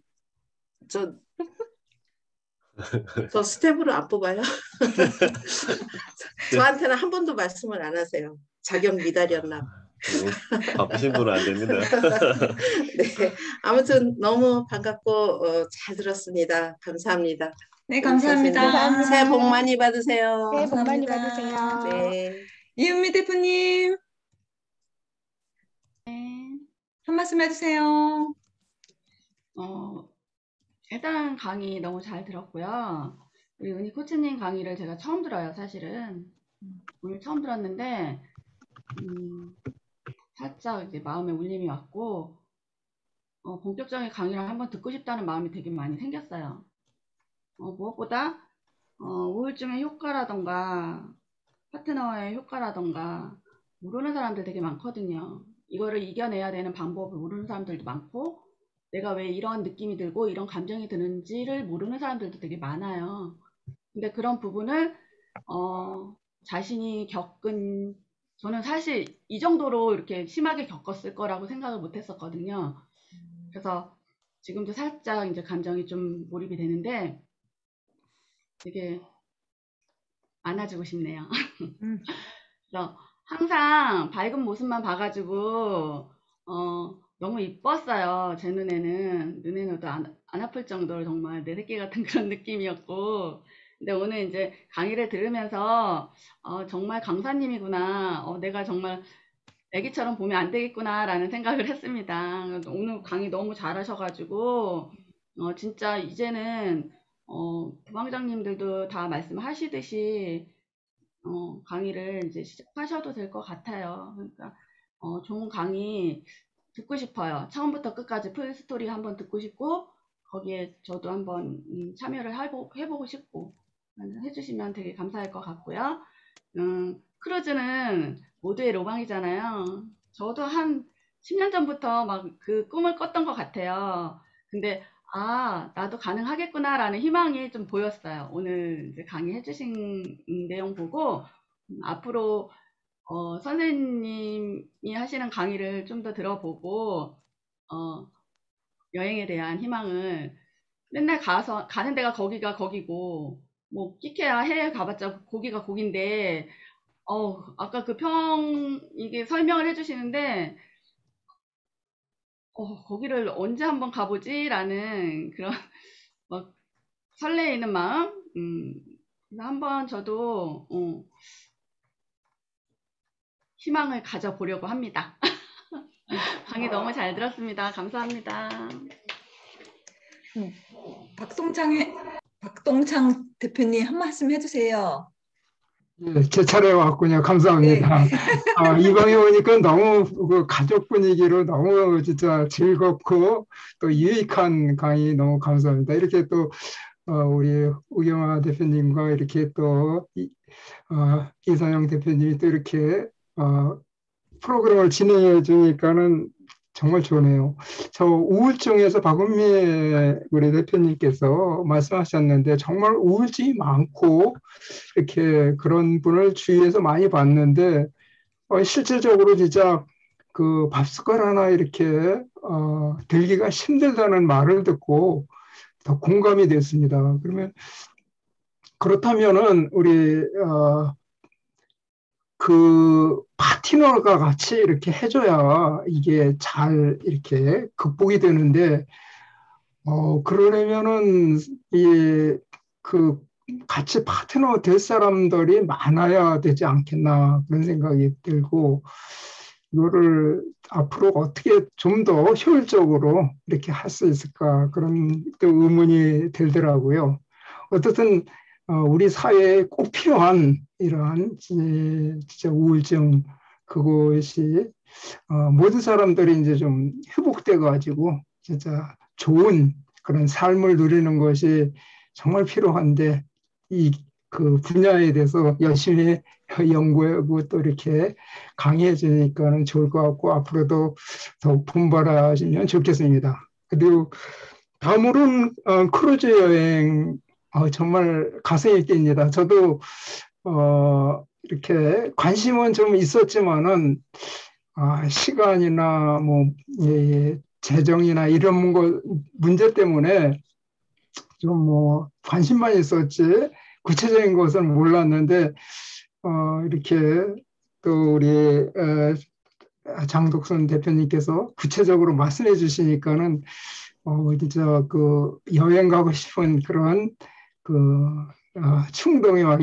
저 스텝으로 안 뽑아요? 저한테는 한 번도 말씀을 안 하세요. 자격 미달이었나. 바쁘신 분은 안 됩니다. 네, 아무튼 너무 반갑고 잘 들었습니다. 감사합니다. 네, 감사합니다. 새해 복 많이 받으세요. 새해 복 많이 받으세요. 네. 이은미 대표님. 한 말씀 해주세요. 일단 강의 너무 잘 들었고요. 우리 은희 코치님 강의를 제가 처음 들어요, 사실은. 오늘 처음 들었는데, 살짝 이제 마음에 울림이 왔고, 본격적인 강의를 한번 듣고 싶다는 마음이 되게 많이 생겼어요. 무엇보다, 우울증의 효과라던가, 파트너의 효과라던가, 모르는 사람들 되게 많거든요. 이거를 이겨내야 되는 방법을 모르는 사람들도 많고, 내가 왜 이런 느낌이 들고 이런 감정이 드는지를 모르는 사람들도 되게 많아요. 근데 그런 부분을 자신이 겪은, 저는 사실 이 정도로 이렇게 심하게 겪었을 거라고 생각을 못 했었거든요. 그래서 지금도 살짝 이제 감정이 좀 몰입이 되는데 되게 안아주고 싶네요. 그래서 항상 밝은 모습만 봐가지고 너무 이뻤어요. 제 눈에는 안 아플 정도로 정말 내 새끼 같은 그런 느낌이었고, 근데 오늘 이제 강의를 들으면서 정말 강사님이구나, 내가 정말 애기처럼 보면 안 되겠구나 라는 생각을 했습니다. 오늘 강의 너무 잘하셔가지고 진짜 이제는 부방장님들도 다 말씀하시듯이 강의를 이제 시작하셔도 될 것 같아요. 그러니까 좋은 강의 듣고 싶어요. 처음부터 끝까지 풀스토리 한번 듣고 싶고, 거기에 저도 한번 참여를 해보고 싶고 해주시면 되게 감사할 것 같고요. 크루즈는 모두의 로망이잖아요. 저도 한 10년 전부터 막 그 꿈을 꿨던 것 같아요. 근데 나도 가능하겠구나 라는 희망이 좀 보였어요. 오늘 이제 강의 해주신 내용 보고 앞으로 선생님이 하시는 강의를 좀 더 들어보고 여행에 대한 희망을, 맨날 가는 데가 거기가 거기고 뭐 끼케야 해외 가봤자 거기가 거긴데 아까 이게 설명을 해주시는데 거기를 언제 한번 가보지? 라는 그런 막 설레이는 마음. 한번 저도 희망을 가져보려고 합니다. 강의 너무 잘 들었습니다. 감사합니다. 박동창 대표님 한 말씀 해주세요. 네, 제 차례 왔군요. 감사합니다. 네. 이 방에 오니까 너무 그 가족 분위기로 너무 진짜 즐겁고 또 유익한 강의 너무 감사합니다. 이렇게 또 우리 우경아 대표님과 이렇게 또 이선영 대표님이 또 이렇게 프로그램을 진행해 주니까는 정말 좋네요. 저 우울증에서 박은미 우리 대표님께서 말씀하셨는데 정말 우울증이 많고 이렇게 그런 분을 주위에서 많이 봤는데 실질적으로 진짜 그 밥숟갈 하나 이렇게 들기가 힘들다는 말을 듣고 더 공감이 됐습니다. 그렇다면은 우리 그 파트너가 같이 이렇게 해줘야 이게 잘 이렇게 극복이 되는데 그러려면은 그 같이 파트너 될 사람들이 많아야 되지 않겠나 그런 생각이 들고, 이거를 앞으로 어떻게 좀 더 효율적으로 이렇게 할 수 있을까 그런 또 의문이 들더라고요. 어떻든 우리 사회에 꼭 필요한 이러한 진짜 우울증 그것이 모든 사람들이 이제 좀 회복돼 가지고 진짜 좋은 그런 삶을 누리는 것이 정말 필요한데 이 그 분야에 대해서 열심히 연구하고 또 이렇게 강의해 주니까는 좋을 것 같고 앞으로도 더욱 분발하시면 좋겠습니다. 그리고 다음으로는 크루즈 여행 정말 가슴이 뜁니다. 저도 이렇게 관심은 좀 있었지만은 시간이나 뭐 재정이나 이런 거 문제 때문에 좀 뭐 관심만 있었지 구체적인 것은 몰랐는데 이렇게 또 우리 장덕순 대표님께서 구체적으로 말씀해 주시니까는 진짜 그 여행 가고 싶은 그런 그 충동이 막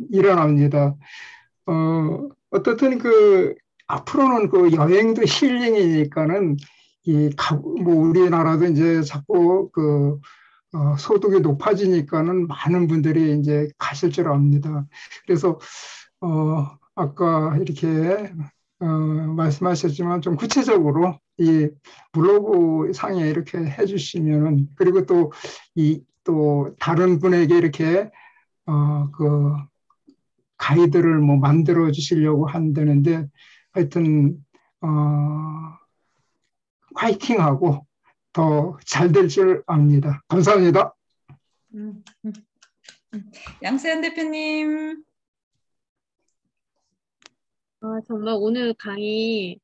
일어납니다. 어떻든 그 앞으로는 그 여행도 힐링이니까는 뭐 우리나라도 이제 자꾸 그 소득이 높아지니까는 많은 분들이 이제 가실 줄 압니다. 그래서 아까 이렇게 말씀하셨지만 좀 구체적으로 이 블로그 상에 이렇게 해주시면은 그리고 또 다른 분에게 이렇게 그 가이드를 뭐 만들어 주시려고 한다는데 하여튼 화이팅하고 더 잘 될 줄 압니다. 감사합니다. 양세현 대표님. 정말 오늘 강의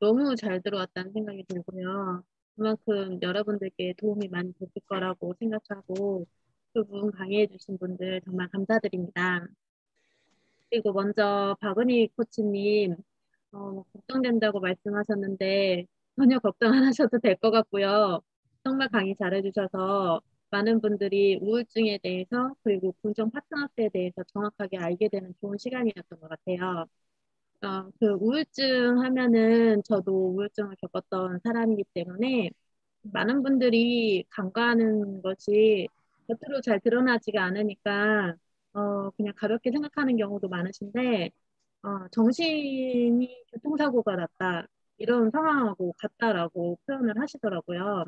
너무 잘 들어왔다는 생각이 들고요. 그만큼 여러분들께 도움이 많이 됐을 거라고 생각하고 두 분 강의해 주신 분들 정말 감사드립니다. 그리고 먼저 박은희 코치님 걱정된다고 말씀하셨는데 전혀 걱정 안 하셔도 될 것 같고요. 정말 강의 잘해주셔서 많은 분들이 우울증에 대해서 그리고 긍정 파트너스에 대해서 정확하게 알게 되는 좋은 시간이었던 것 같아요. 그 우울증 하면은 저도 우울증을 겪었던 사람이기 때문에 많은 분들이 간과하는 것이 겉으로 잘 드러나지가 않으니까 그냥 가볍게 생각하는 경우도 많으신데 정신이 교통사고가 났다 이런 상황하고 같다라고 표현을 하시더라고요.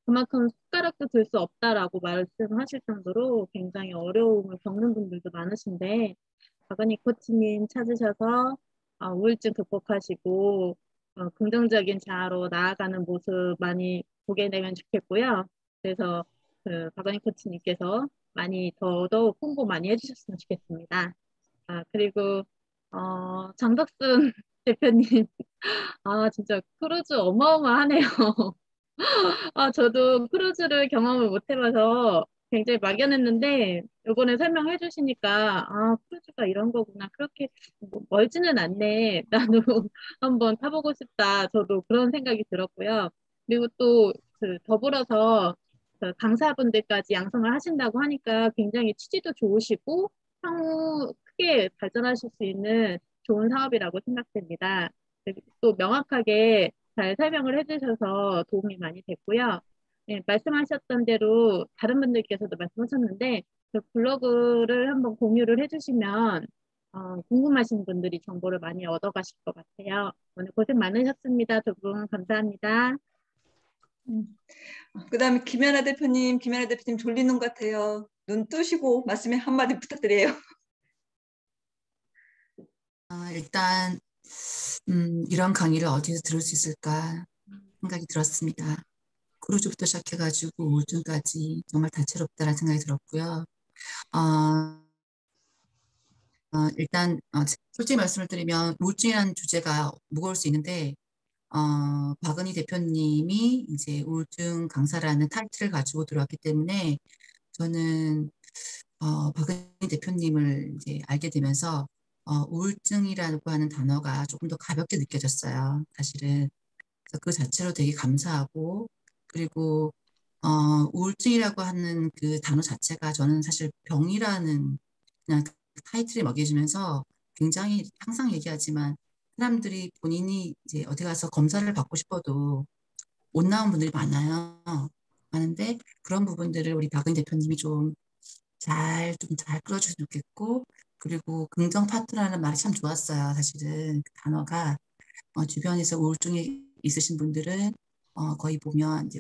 그만큼 숟가락도 들 수 없다라고 말씀하실 정도로 굉장히 어려움을 겪는 분들도 많으신데 박은희 코치님 찾으셔서 우울증 극복하시고 긍정적인 자아로 나아가는 모습 많이 보게 되면 좋겠고요. 그래서 그 박은희 코치님께서 많이 더더욱 홍보 많이 해주셨으면 좋겠습니다. 그리고 장덕순 대표님 진짜 크루즈 어마어마하네요. 저도 크루즈를 경험을 못 해봐서 굉장히 막연했는데 이번에 설명해 주시니까 크루즈가 이런 거구나. 그렇게 멀지는 않네. 나도 한번 타보고 싶다. 저도 그런 생각이 들었고요. 그리고 또 그 더불어서 그 강사분들까지 양성을 하신다고 하니까 굉장히 취지도 좋으시고 향후 크게 발전하실 수 있는 좋은 사업이라고 생각됩니다. 또 명확하게 잘 설명을 해주셔서 도움이 많이 됐고요. 네, 말씀하셨던 대로 다른 분들께서도 말씀하셨는데 그 블로그를 한번 공유를 해주시면 궁금하신 분들이 정보를 많이 얻어가실 것 같아요. 오늘 고생 많으셨습니다. 두 분 감사합니다. 그다음에 김연아 대표님 졸리는 것 같아요. 눈 뜨시고 말씀에 한마디 부탁드려요. 일단 이런 강의를 어디서 들을 수 있을까 생각이 들었습니다. 크루즈부터 시작해가지고 우울증까지 정말 다채롭다는 생각이 들었고요. 일단 솔직히 말씀을 드리면 우울증이라는 주제가 무거울 수 있는데 박은희 대표님이 이제 우울증 강사라는 타이틀을 가지고 들어왔기 때문에 저는 박은희 대표님을 이제 알게 되면서 우울증이라고 하는 단어가 조금 더 가볍게 느껴졌어요. 사실은. 그래서 그 자체로 되게 감사하고 그리고 우울증이라고 하는 그 단어 자체가 저는 사실 병이라는 그냥 타이틀이 먹여지면서 굉장히 항상 얘기하지만 사람들이 본인이 이제 어디 가서 검사를 받고 싶어도 못 나온 분들이 많아요. 하는데 그런 부분들을 우리 박은 대표님이 좀 잘 끌어주셨으면 좋겠고, 그리고 긍정 파트너라는 말이 참 좋았어요. 사실은 그 단어가 주변에서 우울증이 있으신 분들은 거의 보면 이제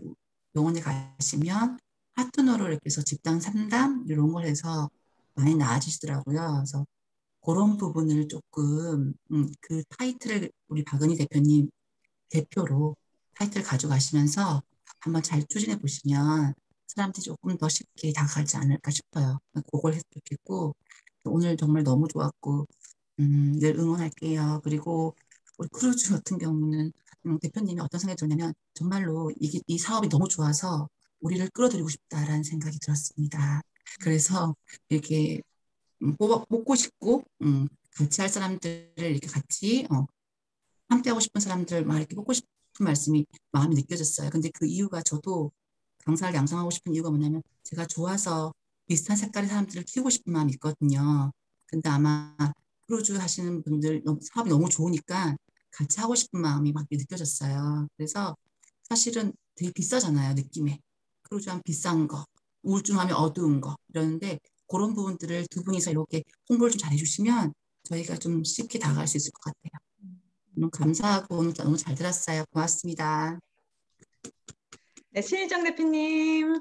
병원에 가시면 파트너를 이렇게 해서 집단 상담 이런 걸 해서 많이 나아지시더라고요. 그래서 그런 부분을 조금 그 타이틀을 우리 박은희 대표님 대표로 타이틀 가져가시면서 한번 잘 추진해 보시면 사람들이 조금 더 쉽게 다가가지 않을까 싶어요. 그걸 했으면 좋겠고, 오늘 정말 너무 좋았고 늘 응원할게요. 그리고 우리 크루즈 같은 경우는 대표님이 어떤 생각이 들었냐면 정말로 이 사업이 너무 좋아서 우리를 끌어들이고 싶다라는 생각이 들었습니다. 그래서 이렇게 뽑고 싶고 같이 할 사람들을 이렇게 같이 함께하고 싶은 사람들 막 이렇게 뽑고 싶은 말씀이 마음이 느껴졌어요. 근데 그 이유가 저도 강사를 양성하고 싶은 이유가 뭐냐면 제가 좋아서 비슷한 색깔의 사람들을 키우고 싶은 마음이 있거든요. 근데 아마 크루즈 하시는 분들 사업이 너무 좋으니까 같이 하고 싶은 마음이 막 느껴졌어요. 그래서 사실은 되게 비싸잖아요, 느낌에. 크루즈 하면 비싼 거, 우울증 하면 어두운 거 이러는데 그런 부분들을 두 분이서 이렇게 홍보를 좀 잘해주시면 저희가 좀 쉽게 다가갈 수 있을 것 같아요. 너무 감사하고 오늘 너무 잘 들었어요. 고맙습니다. 네, 신희정 대표님.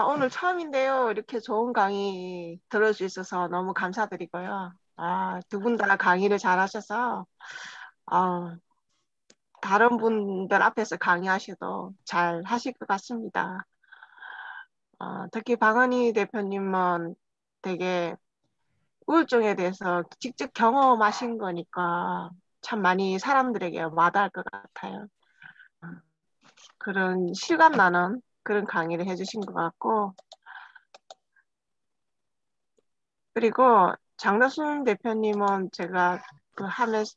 오늘 처음인데요. 이렇게 좋은 강의 들어주셔서 너무 감사드리고요. 두 분 다 강의를 잘하셔서 다른 분들 앞에서 강의하셔도 잘 하실 것 같습니다. 특히 박은희 대표님은 되게 우울증에 대해서 직접 경험하신 거니까 참 많이 사람들에게 와닿을 것 같아요. 그런 실감 나는 그런 강의를 해주신 것 같고, 그리고 장덕순 대표님은 제가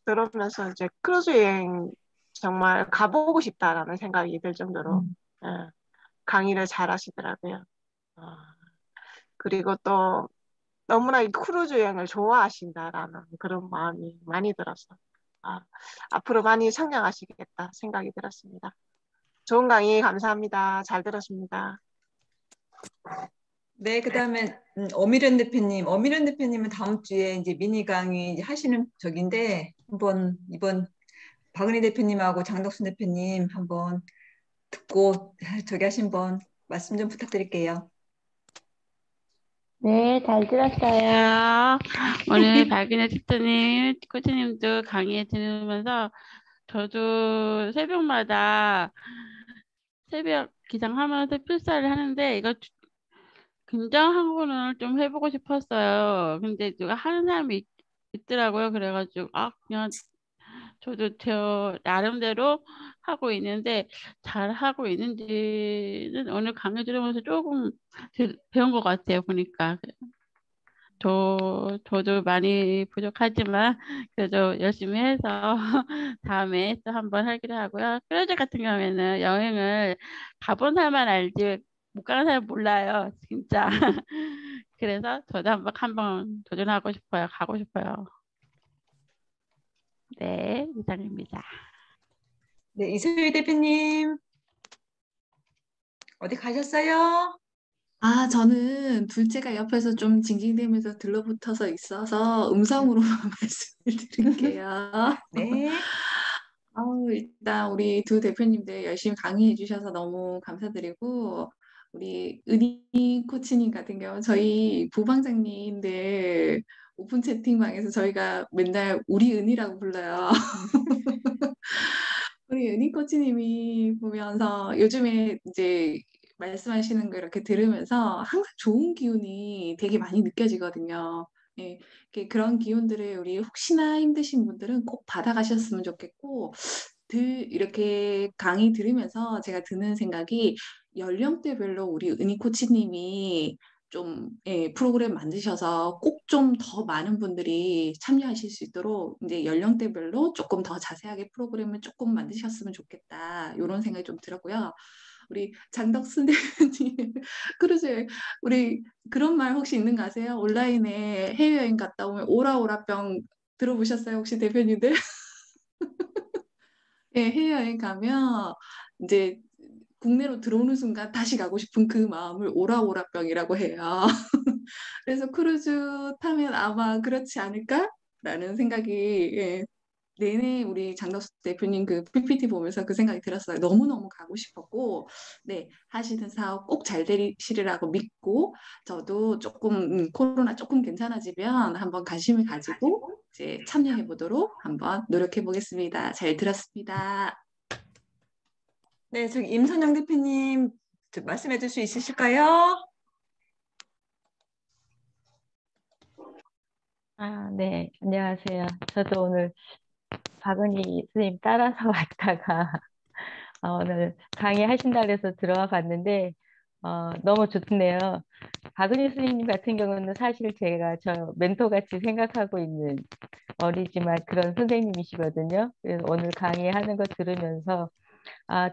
들으면서 이제 크루즈 여행 정말 가보고 싶다라는 생각이 들 정도로 강의를 잘 하시더라고요. 그리고 또 너무나 이 크루즈 여행을 좋아하신다라는 그런 마음이 많이 들어서 앞으로 많이 성장하시겠다 생각이 들었습니다. 좋은 강의 감사합니다. 잘 들었습니다. 네, 그다음에 어미련 대표님. 어미련 대표님은 다음 주에 이제 미니 강의 이제 하시는 적인데 이번 박은희 대표님하고 장덕순 대표님 한번 듣고 저기 하신 분 말씀 좀 부탁드릴게요. 네, 잘 들었어요. 오늘 박은혜 대표님, 코치님도 강의 들으면서 저도 새벽마다 새벽 기상하면서 필사를 하는데 이거 긍정항공을 좀 해보고 싶었어요. 근데 누가 하는 사람이 있더라고요. 그래가지고 그냥 저도 저 나름대로 하고 있는데 잘 하고 있는지는 오늘 강의 들으면서 조금 배운 것 같아요. 보니까 저도 많이 부족하지만 그래도 열심히 해서 다음에 또 한번 하기로 하고요. 크루즈 같은 경우에는 여행을 가본 사람만 알지 못 가는 사람 몰라요. 진짜. 그래서 저도 한번 도전하고 싶어요. 가고 싶어요. 네, 이상입니다. 네, 이소희 대표님. 어디 가셨어요? 저는 둘째가 옆에서 좀 징징대면서 들러붙어서 있어서 음성으로 말씀을 드릴게요. 네. 일단 우리 두 대표님들 열심히 강의해 주셔서 너무 감사드리고, 우리 은희 코치님 같은 경우 저희 부방장님들 오픈 채팅방에서 저희가 맨날 우리 은희라고 불러요. 우리 은희 코치님이 보면서 요즘에 이제 말씀하시는 거 이렇게 들으면서 항상 좋은 기운이 되게 많이 느껴지거든요. 예, 그런 기운들을 우리 혹시나 힘드신 분들은 꼭 받아가셨으면 좋겠고, 이렇게 강의 들으면서 제가 드는 생각이 연령대별로 우리 은희 코치님이 좀 프로그램 만드셔서 꼭 좀 더 많은 분들이 참여하실 수 있도록 이제 연령대별로 조금 더 자세하게 프로그램을 조금 만드셨으면 좋겠다. 이런 생각이 좀 들었고요. 우리 장덕순 대표님 크루즈 우리 그런 말 혹시 있는 거 아세요? 온라인에 해외여행 갔다 오면 오라오라병 들어보셨어요? 혹시 대표님들? 네, 해외여행 가면 이제 국내로 들어오는 순간 다시 가고 싶은 그 마음을 오라오라병이라고 해요. 그래서 크루즈 타면 아마 그렇지 않을까라는 생각이 예, 내내 우리 장덕수 대표님 그 PPT 보면서 그 생각이 들었어요. 너무너무 가고 싶었고, 네, 하시는 사업 꼭 잘 되시리라고 믿고, 저도 조금 코로나 조금 괜찮아지면 한번 관심을 가지고 이제 참여해 보도록 한번 노력해 보겠습니다. 잘 들었습니다. 네, 저기 임선영 대표님 말씀해 줄 수 있으실까요? 네, 안녕하세요. 저도 오늘 박은희 스님 따라서 왔다가 오늘 강의하신다 그래서 들어와 봤는데 너무 좋네요. 박은희 스님 같은 경우는 사실 제가 저 멘토같이 생각하고 있는 어리지만 그런 선생님이시거든요. 그래서 오늘 강의하는 거 들으면서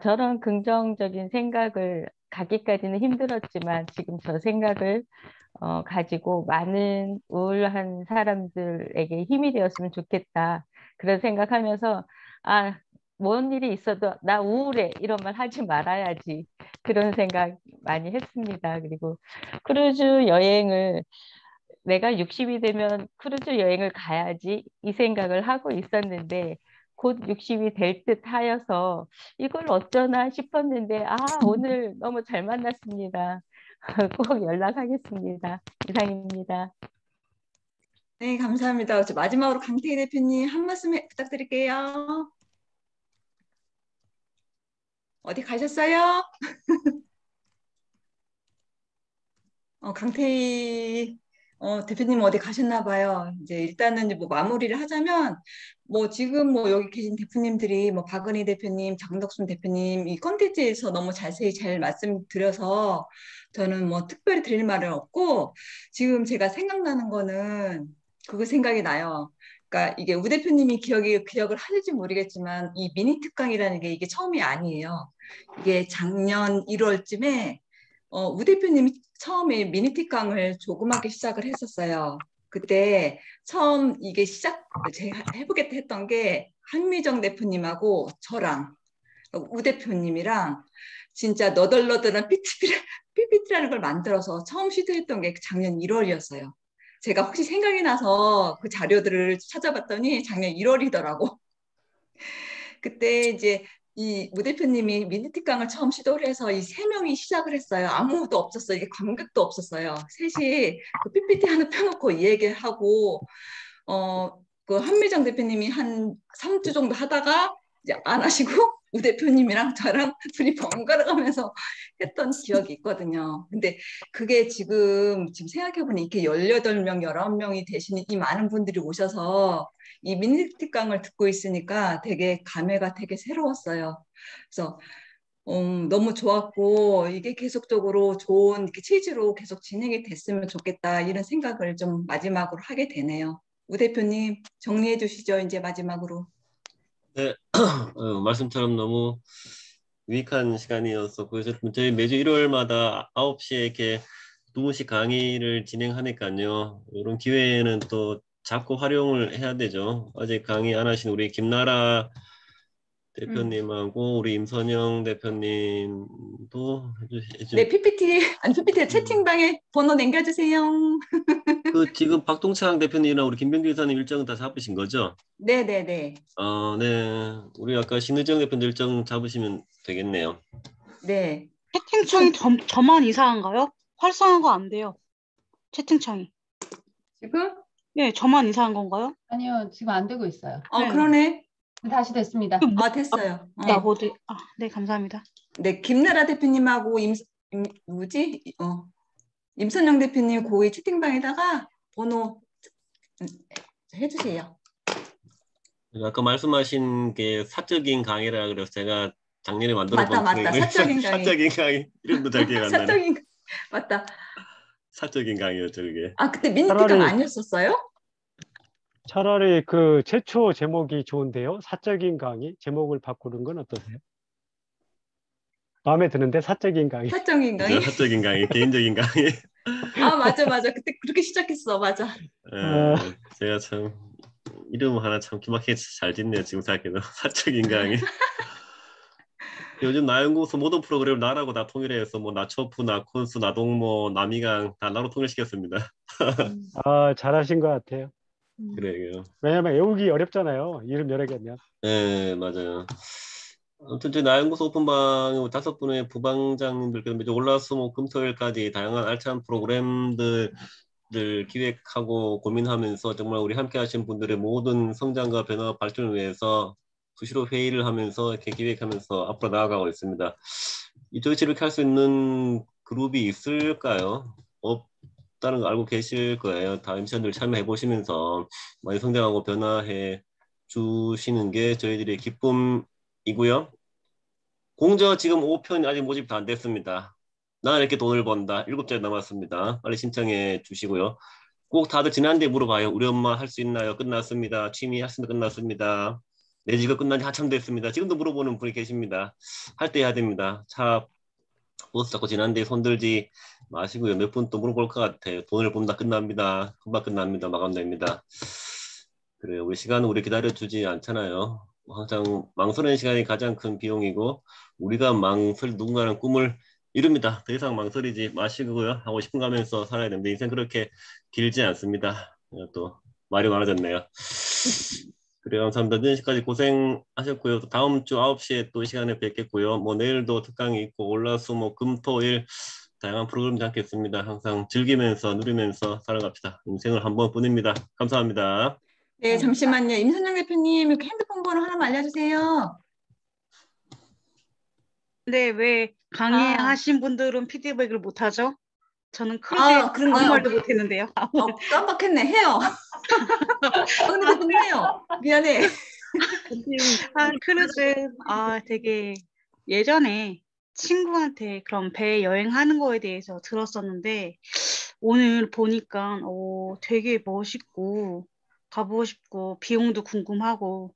저런 긍정적인 생각을 갖기까지는 힘들었지만 지금 저 생각을 가지고 많은 우울한 사람들에게 힘이 되었으면 좋겠다. 그런 생각하면서 뭔 일이 있어도 나 우울해 이런 말 하지 말아야지. 그런 생각 많이 했습니다. 그리고 크루즈 여행을 내가 60이 되면 크루즈 여행을 가야지 이 생각을 하고 있었는데 곧 60이 될 듯 하여서 이걸 어쩌나 싶었는데 오늘 너무 잘 만났습니다. 꼭 연락하겠습니다. 이상입니다. 네, 감사합니다. 마지막으로 강태희 대표님 한 말씀 부탁드릴게요. 어디 가셨어요? 강태희 대표님 어디 가셨나 봐요. 이제 일단은 뭐 마무리를 하자면 지금 여기 계신 대표님들이 박은희 대표님, 장덕순 대표님 이 컨텐츠에서 너무 자세히 잘 말씀드려서 저는 특별히 드릴 말은 없고 지금 제가 생각나는 거는 그거 생각이 나요. 그러니까 이게 우 대표님이 기억을 하실지 모르겠지만 이 미니 특강이라는 게 이게 처음이 아니에요. 이게 작년 1월쯤에 우 대표님이 처음에 미니 특강을 조그맣게 시작을 했었어요. 그때 처음 이게 제가 해보겠다 했던 게 한미정 대표님하고 저랑 우 대표님이랑 진짜 너덜너덜한 PPT라는 걸 만들어서 처음 시도했던 게 작년 1월이었어요. 제가 혹시 생각이 나서 그 자료들을 찾아봤더니 작년 1월이더라고. 그때 이제 이 우 대표님이 미니 특강을 처음 시도를 해서 이 3명이 시작을 했어요. 아무것도 없었어요. 이게 관객도 없었어요. 셋이 그 PPT 하나 펴놓고 이 얘기를 하고 그 한미정 대표님이 한 3주 정도 하다가 이제 안 하시고 우 대표님이랑 저랑 둘이 번갈아 가면서 했던 기억이 있거든요. 근데 그게 지금 생각해보니 이렇게 18명, 19명이 되시는 이 많은 분들이 오셔서 이 미니 특강을 듣고 있으니까 되게 감회가 되게 새로웠어요. 그래서 너무 좋았고 이게 계속적으로 좋은 이렇게 취지로 계속 진행이 됐으면 좋겠다 이런 생각을 좀 마지막으로 하게 되네요. 우 대표님 정리해 주시죠. 이제 마지막으로. 네, 말씀처럼 너무 유익한 시간이었었고 그래서 저희 매주 일요일마다 9시에 이렇게 2분씩 강의를 진행하니까요. 이런 기회에는 또 자꾸 활용을 해야 되죠. 아직 강의 안 하신 우리 김나라 대표님하고 우리 임선영 대표님도 네, PPT 채팅방에 번호 남겨주세요. 그 지금 박동창 대표님이랑 우리 김병규 이사님 일정은 다 잡으신 거죠? 네네네. 네. 우리 아까 신의정 대표님 일정 잡으시면 되겠네요. 네. 채팅창이 저만 이상한가요? 활성화가 안 돼요. 채팅창이. 지금? 네, 저만 이상한 건가요? 아니요, 지금 안 되고 있어요. 네. 그러네. 다시 됐습니다. 됐어요. 네, 감사합니다. 네, 김나라 대표님하고 임선영 대표님 고위 채팅방에다가 번호 해주세요. 아까 말씀하신 게 사적인 강의라 그래서 제가 작년에 만들어본 맞다. 사적인 강의. 사적인 강의 이름도 잘 기억 안 나네. 사적인 맞다. 사적인 강의였죠 그게. 그때 미니 특강 아니었었어요? 차라리 그 최초 제목이 좋은데요. 사적인 강의 제목을 바꾸는 건 어떠세요? 마음에 드는데 사적인 강의. 사적인 강의. 사적인 강의, 개인적인 강의. 맞아. 그때 그렇게 시작했어. 맞아. 제가 참 이름 하나 참 기막히게 잘 짓네요. 지금 생각해도 사적인 강의. 요즘 나연구소 모든 프로그램을 나라고 다 통일해서 뭐 나초프, 나콘수, 나동모, 남이강 다 나로 통일시켰습니다. 아, 잘하신 것 같아요. 그래요. 왜냐면 외우기 어렵잖아요. 이름 여러 개면. 네, 맞아요. 아무튼 저희 나연구소 오픈방 5분의 부방장님들께서 매주 월화수목 금토일까지 다양한 알찬 프로그램들 기획하고 고민하면서 정말 우리 함께 하신 분들의 모든 성장과 변화 발전을 위해서 수시로 회의를 하면서 이렇게 기획하면서 앞으로 나아가고 있습니다. 저희 이렇게 할 수 있는 그룹이 있을까요? 없다는 거 알고 계실 거예요. 다 미션들 참여해 보시면서 많이 성장하고 변화해 주시는 게 저희들의 기쁨이고요. 공저 지금 5편 아직 모집 다 안 됐습니다. 나는 이렇게 돈을 번다. 7자리 남았습니다. 빨리 신청해 주시고요. 꼭 다들 지난주에 물어봐요. 우리 엄마 할 수 있나요? 끝났습니다. 취미 학습도 끝났습니다. 내 직업 끝난 지 한참 됐습니다. 지금도 물어보는 분이 계십니다. 할 때 해야 됩니다. 차 버스 잡고 지난주에 손들지 마시고요. 몇 분 또 물어볼 것 같아요. 돈을 번다 끝납니다. 금방 끝납니다. 마감됩니다. 그래요. 우리 시간은 우리 기다려주지 않잖아요. 항상 망설이는 시간이 가장 큰 비용이고 우리가 누군가는 꿈을 이룹니다. 더 이상 망설이지 마시고요. 하고 싶은 거 하면서 살아야 됩니다. 인생 그렇게 길지 않습니다. 또 말이 많아졌네요. 그래요. 감사합니다. 늦은 시까지 고생하셨고요. 또 다음 주 9시에 또 이 시간에 뵙겠고요. 뭐 내일도 특강이 있고 월화수목 금토일 다양한 프로그램 잡겠습니다. 항상 즐기면서 누리면서 살아갑시다. 인생을 한 번뿐입니다. 감사합니다. 네, 잠시만요. 임선영 대표님, 핸드폰 번호 하나만 알려주세요. 네, 왜 강의하신 분들은 피드백을 못 하죠? 저는 크루즈에 아무 그런가요? 말도 못 했는데요. 깜빡했네. 해요. 근데 그분 해요. 미안해. 크루즈, 되게 예전에 친구한테 그런 배 여행하는 거에 대해서 들었었는데, 오늘 보니까, 되게 멋있고, 가보고 싶고, 비용도 궁금하고,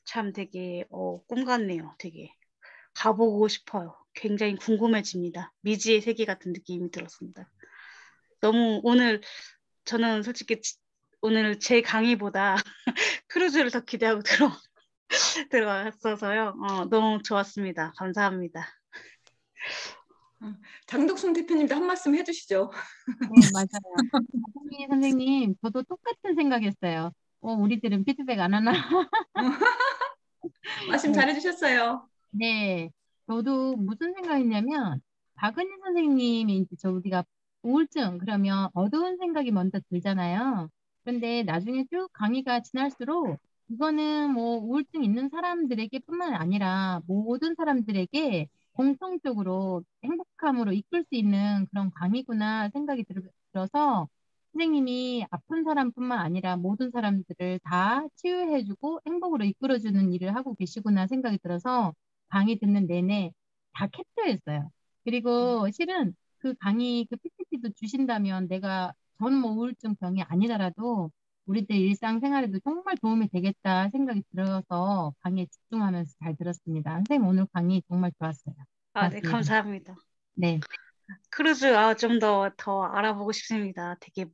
참 되게, 꿈 같네요. 되게. 가보고 싶어요. 굉장히 궁금해집니다. 미지의 세계 같은 느낌이 들었습니다. 너무 오늘 저는 솔직히 오늘 제 강의보다 크루즈를 더 기대하고 들어갔어서요. 너무 좋았습니다. 감사합니다. 장덕순 대표님도 한 말씀 해주시죠. 네, 맞아요. 선생님, 저도 똑같은 생각했어요. 우리들은 피드백 안 하나? 말씀 잘해주셨어요. 네, 저도 무슨 생각했냐면 박은희 선생님이 이제 우리가 우울증 그러면 어두운 생각이 먼저 들잖아요. 그런데 나중에 쭉 강의가 지날수록 이거는 뭐 우울증 있는 사람들에게뿐만 아니라 모든 사람들에게 공통적으로 행복함으로 이끌 수 있는 그런 강의구나 생각이 들어서 선생님이 아픈 사람뿐만 아니라 모든 사람들을 다 치유해주고 행복으로 이끌어주는 일을 하고 계시구나 생각이 들어서 강의 듣는 내내 다 캡처했어요. 그리고 실은 그 강의, 그 PPT도 주신다면 저는 뭐 우울증 병이 아니더라도 우리들 일상생활에도 정말 도움이 되겠다 생각이 들어서 강의에 집중하면서 잘 들었습니다. 선생님 오늘 강의 정말 좋았어요. 네, 감사합니다. 네. 크루즈, 좀 더 알아보고 싶습니다. 되게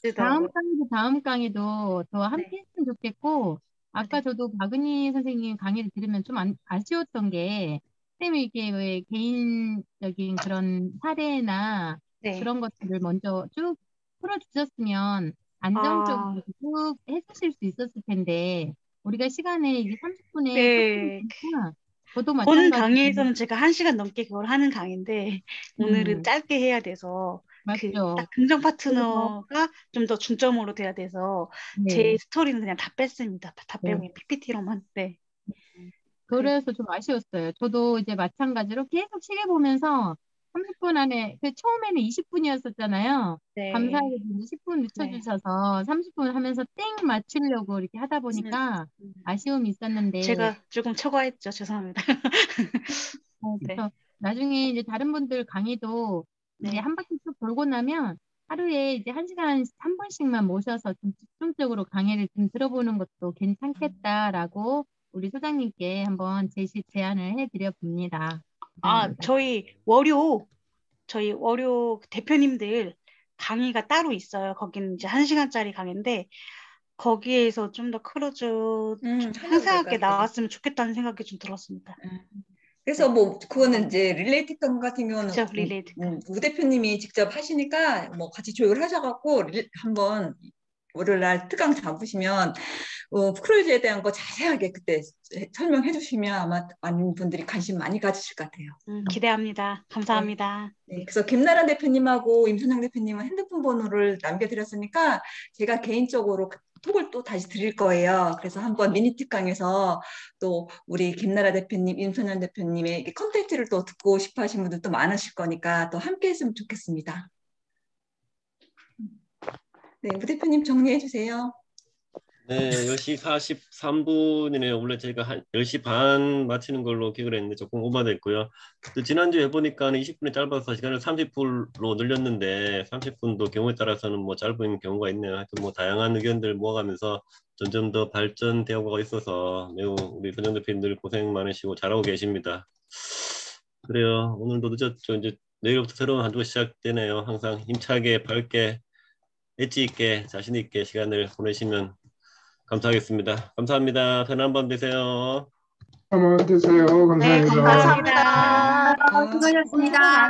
멋지더라고요. 다음 강의도 더 함께 했으면 좋겠고, 아까 저도 박은희 선생님 강의를 들으면 좀 아쉬웠던 게, 선생님이 이게 왜 개인적인 그런 사례나 그런 것들을 먼저 쭉 풀어주셨으면 안정적으로 쭉 해주실 수 있었을 텐데, 우리가 시간에 이게 30분에 쫓기니까 저도 본 마찬가지로 강의에서는 제가 1시간 넘게 그걸 하는 강의인데 오늘은 짧게 해야 돼서 딱 긍정 파트너가 좀 더 중점으로 돼야 돼서 제 스토리는 그냥 다 뺐습니다. 다 빼고 그냥 PPT로만. 네. 그래서 좀 아쉬웠어요. 저도 이제 마찬가지로 계속 시계 보면서 30분 안에 처음에는 20분이었었잖아요. 감사하게도 10분 늦춰주셔서 30분 하면서 땡 맞추려고 이렇게 하다 보니까 아쉬움이 있었는데 제가 조금 초과했죠. 죄송합니다. 그래서 나중에 이제 다른 분들 강의도 이제 한 바퀴 쭉 돌고 나면 하루에 이제 1시간 한 번씩만 모셔서 좀 집중적으로 강의를 좀 들어보는 것도 괜찮겠다라고 우리 소장님께 한번 제안을 해드려 봅니다. 저희 월요 대표님들 강의가 따로 있어요. 거기는 이제 1시간짜리 강의인데 거기에서 좀 더 크루즈 좀 상세하게 나왔으면 좋겠다는 생각이 좀 들었습니다. 그래서 뭐 그거는 이제 릴레이티감 같은 경우는 그렇죠. 릴레이티감. 우 대표님이 직접 하시니까 뭐 같이 조율 하셔갖고 한번 월요일 날 특강 잡으시면 크루즈에 대한 거 자세하게 그때 설명해 주시면 아마 많은 분들이 관심 많이 가지실 것 같아요. 기대합니다. 감사합니다. 네, 그래서 김나라 대표님하고 임선영 대표님은 핸드폰 번호를 남겨드렸으니까 제가 개인적으로 톡을 또 다시 드릴 거예요. 그래서 한번 미니 특강에서 또 우리 김나라 대표님, 임선영 대표님의 컨텐츠를 또 듣고 싶어 하시는 분들도 많으실 거니까 또 함께 했으면 좋겠습니다. 네, 우 대표님 정리해 주세요. 네, 10시 43분이네요. 원래 저희가 한 10시 반 마치는 걸로 기획을 했는데 조금 오버됐고요. 또 지난주에 해보니까 20분이 짧아서 시간을 30분로 늘렸는데 30분도 경우에 따라서는 뭐 짧은 경우가 있네요. 하여튼 뭐 다양한 의견들 모아가면서 점점 더 발전되어 가고 있어서 매우 우리 선정 대표님들 고생 많으시고 잘하고 계십니다. 그래요. 오늘도 늦었죠. 이제 내일부터 새로운 한 주가 시작되네요. 항상 힘차게 밝게 엣지 있게 자신 있게 시간을 보내시면 감사하겠습니다. 감사합니다. 편한 밤 되세요. 한번 되세요. 감사합니다. 감사합니다. 수고하셨습니다.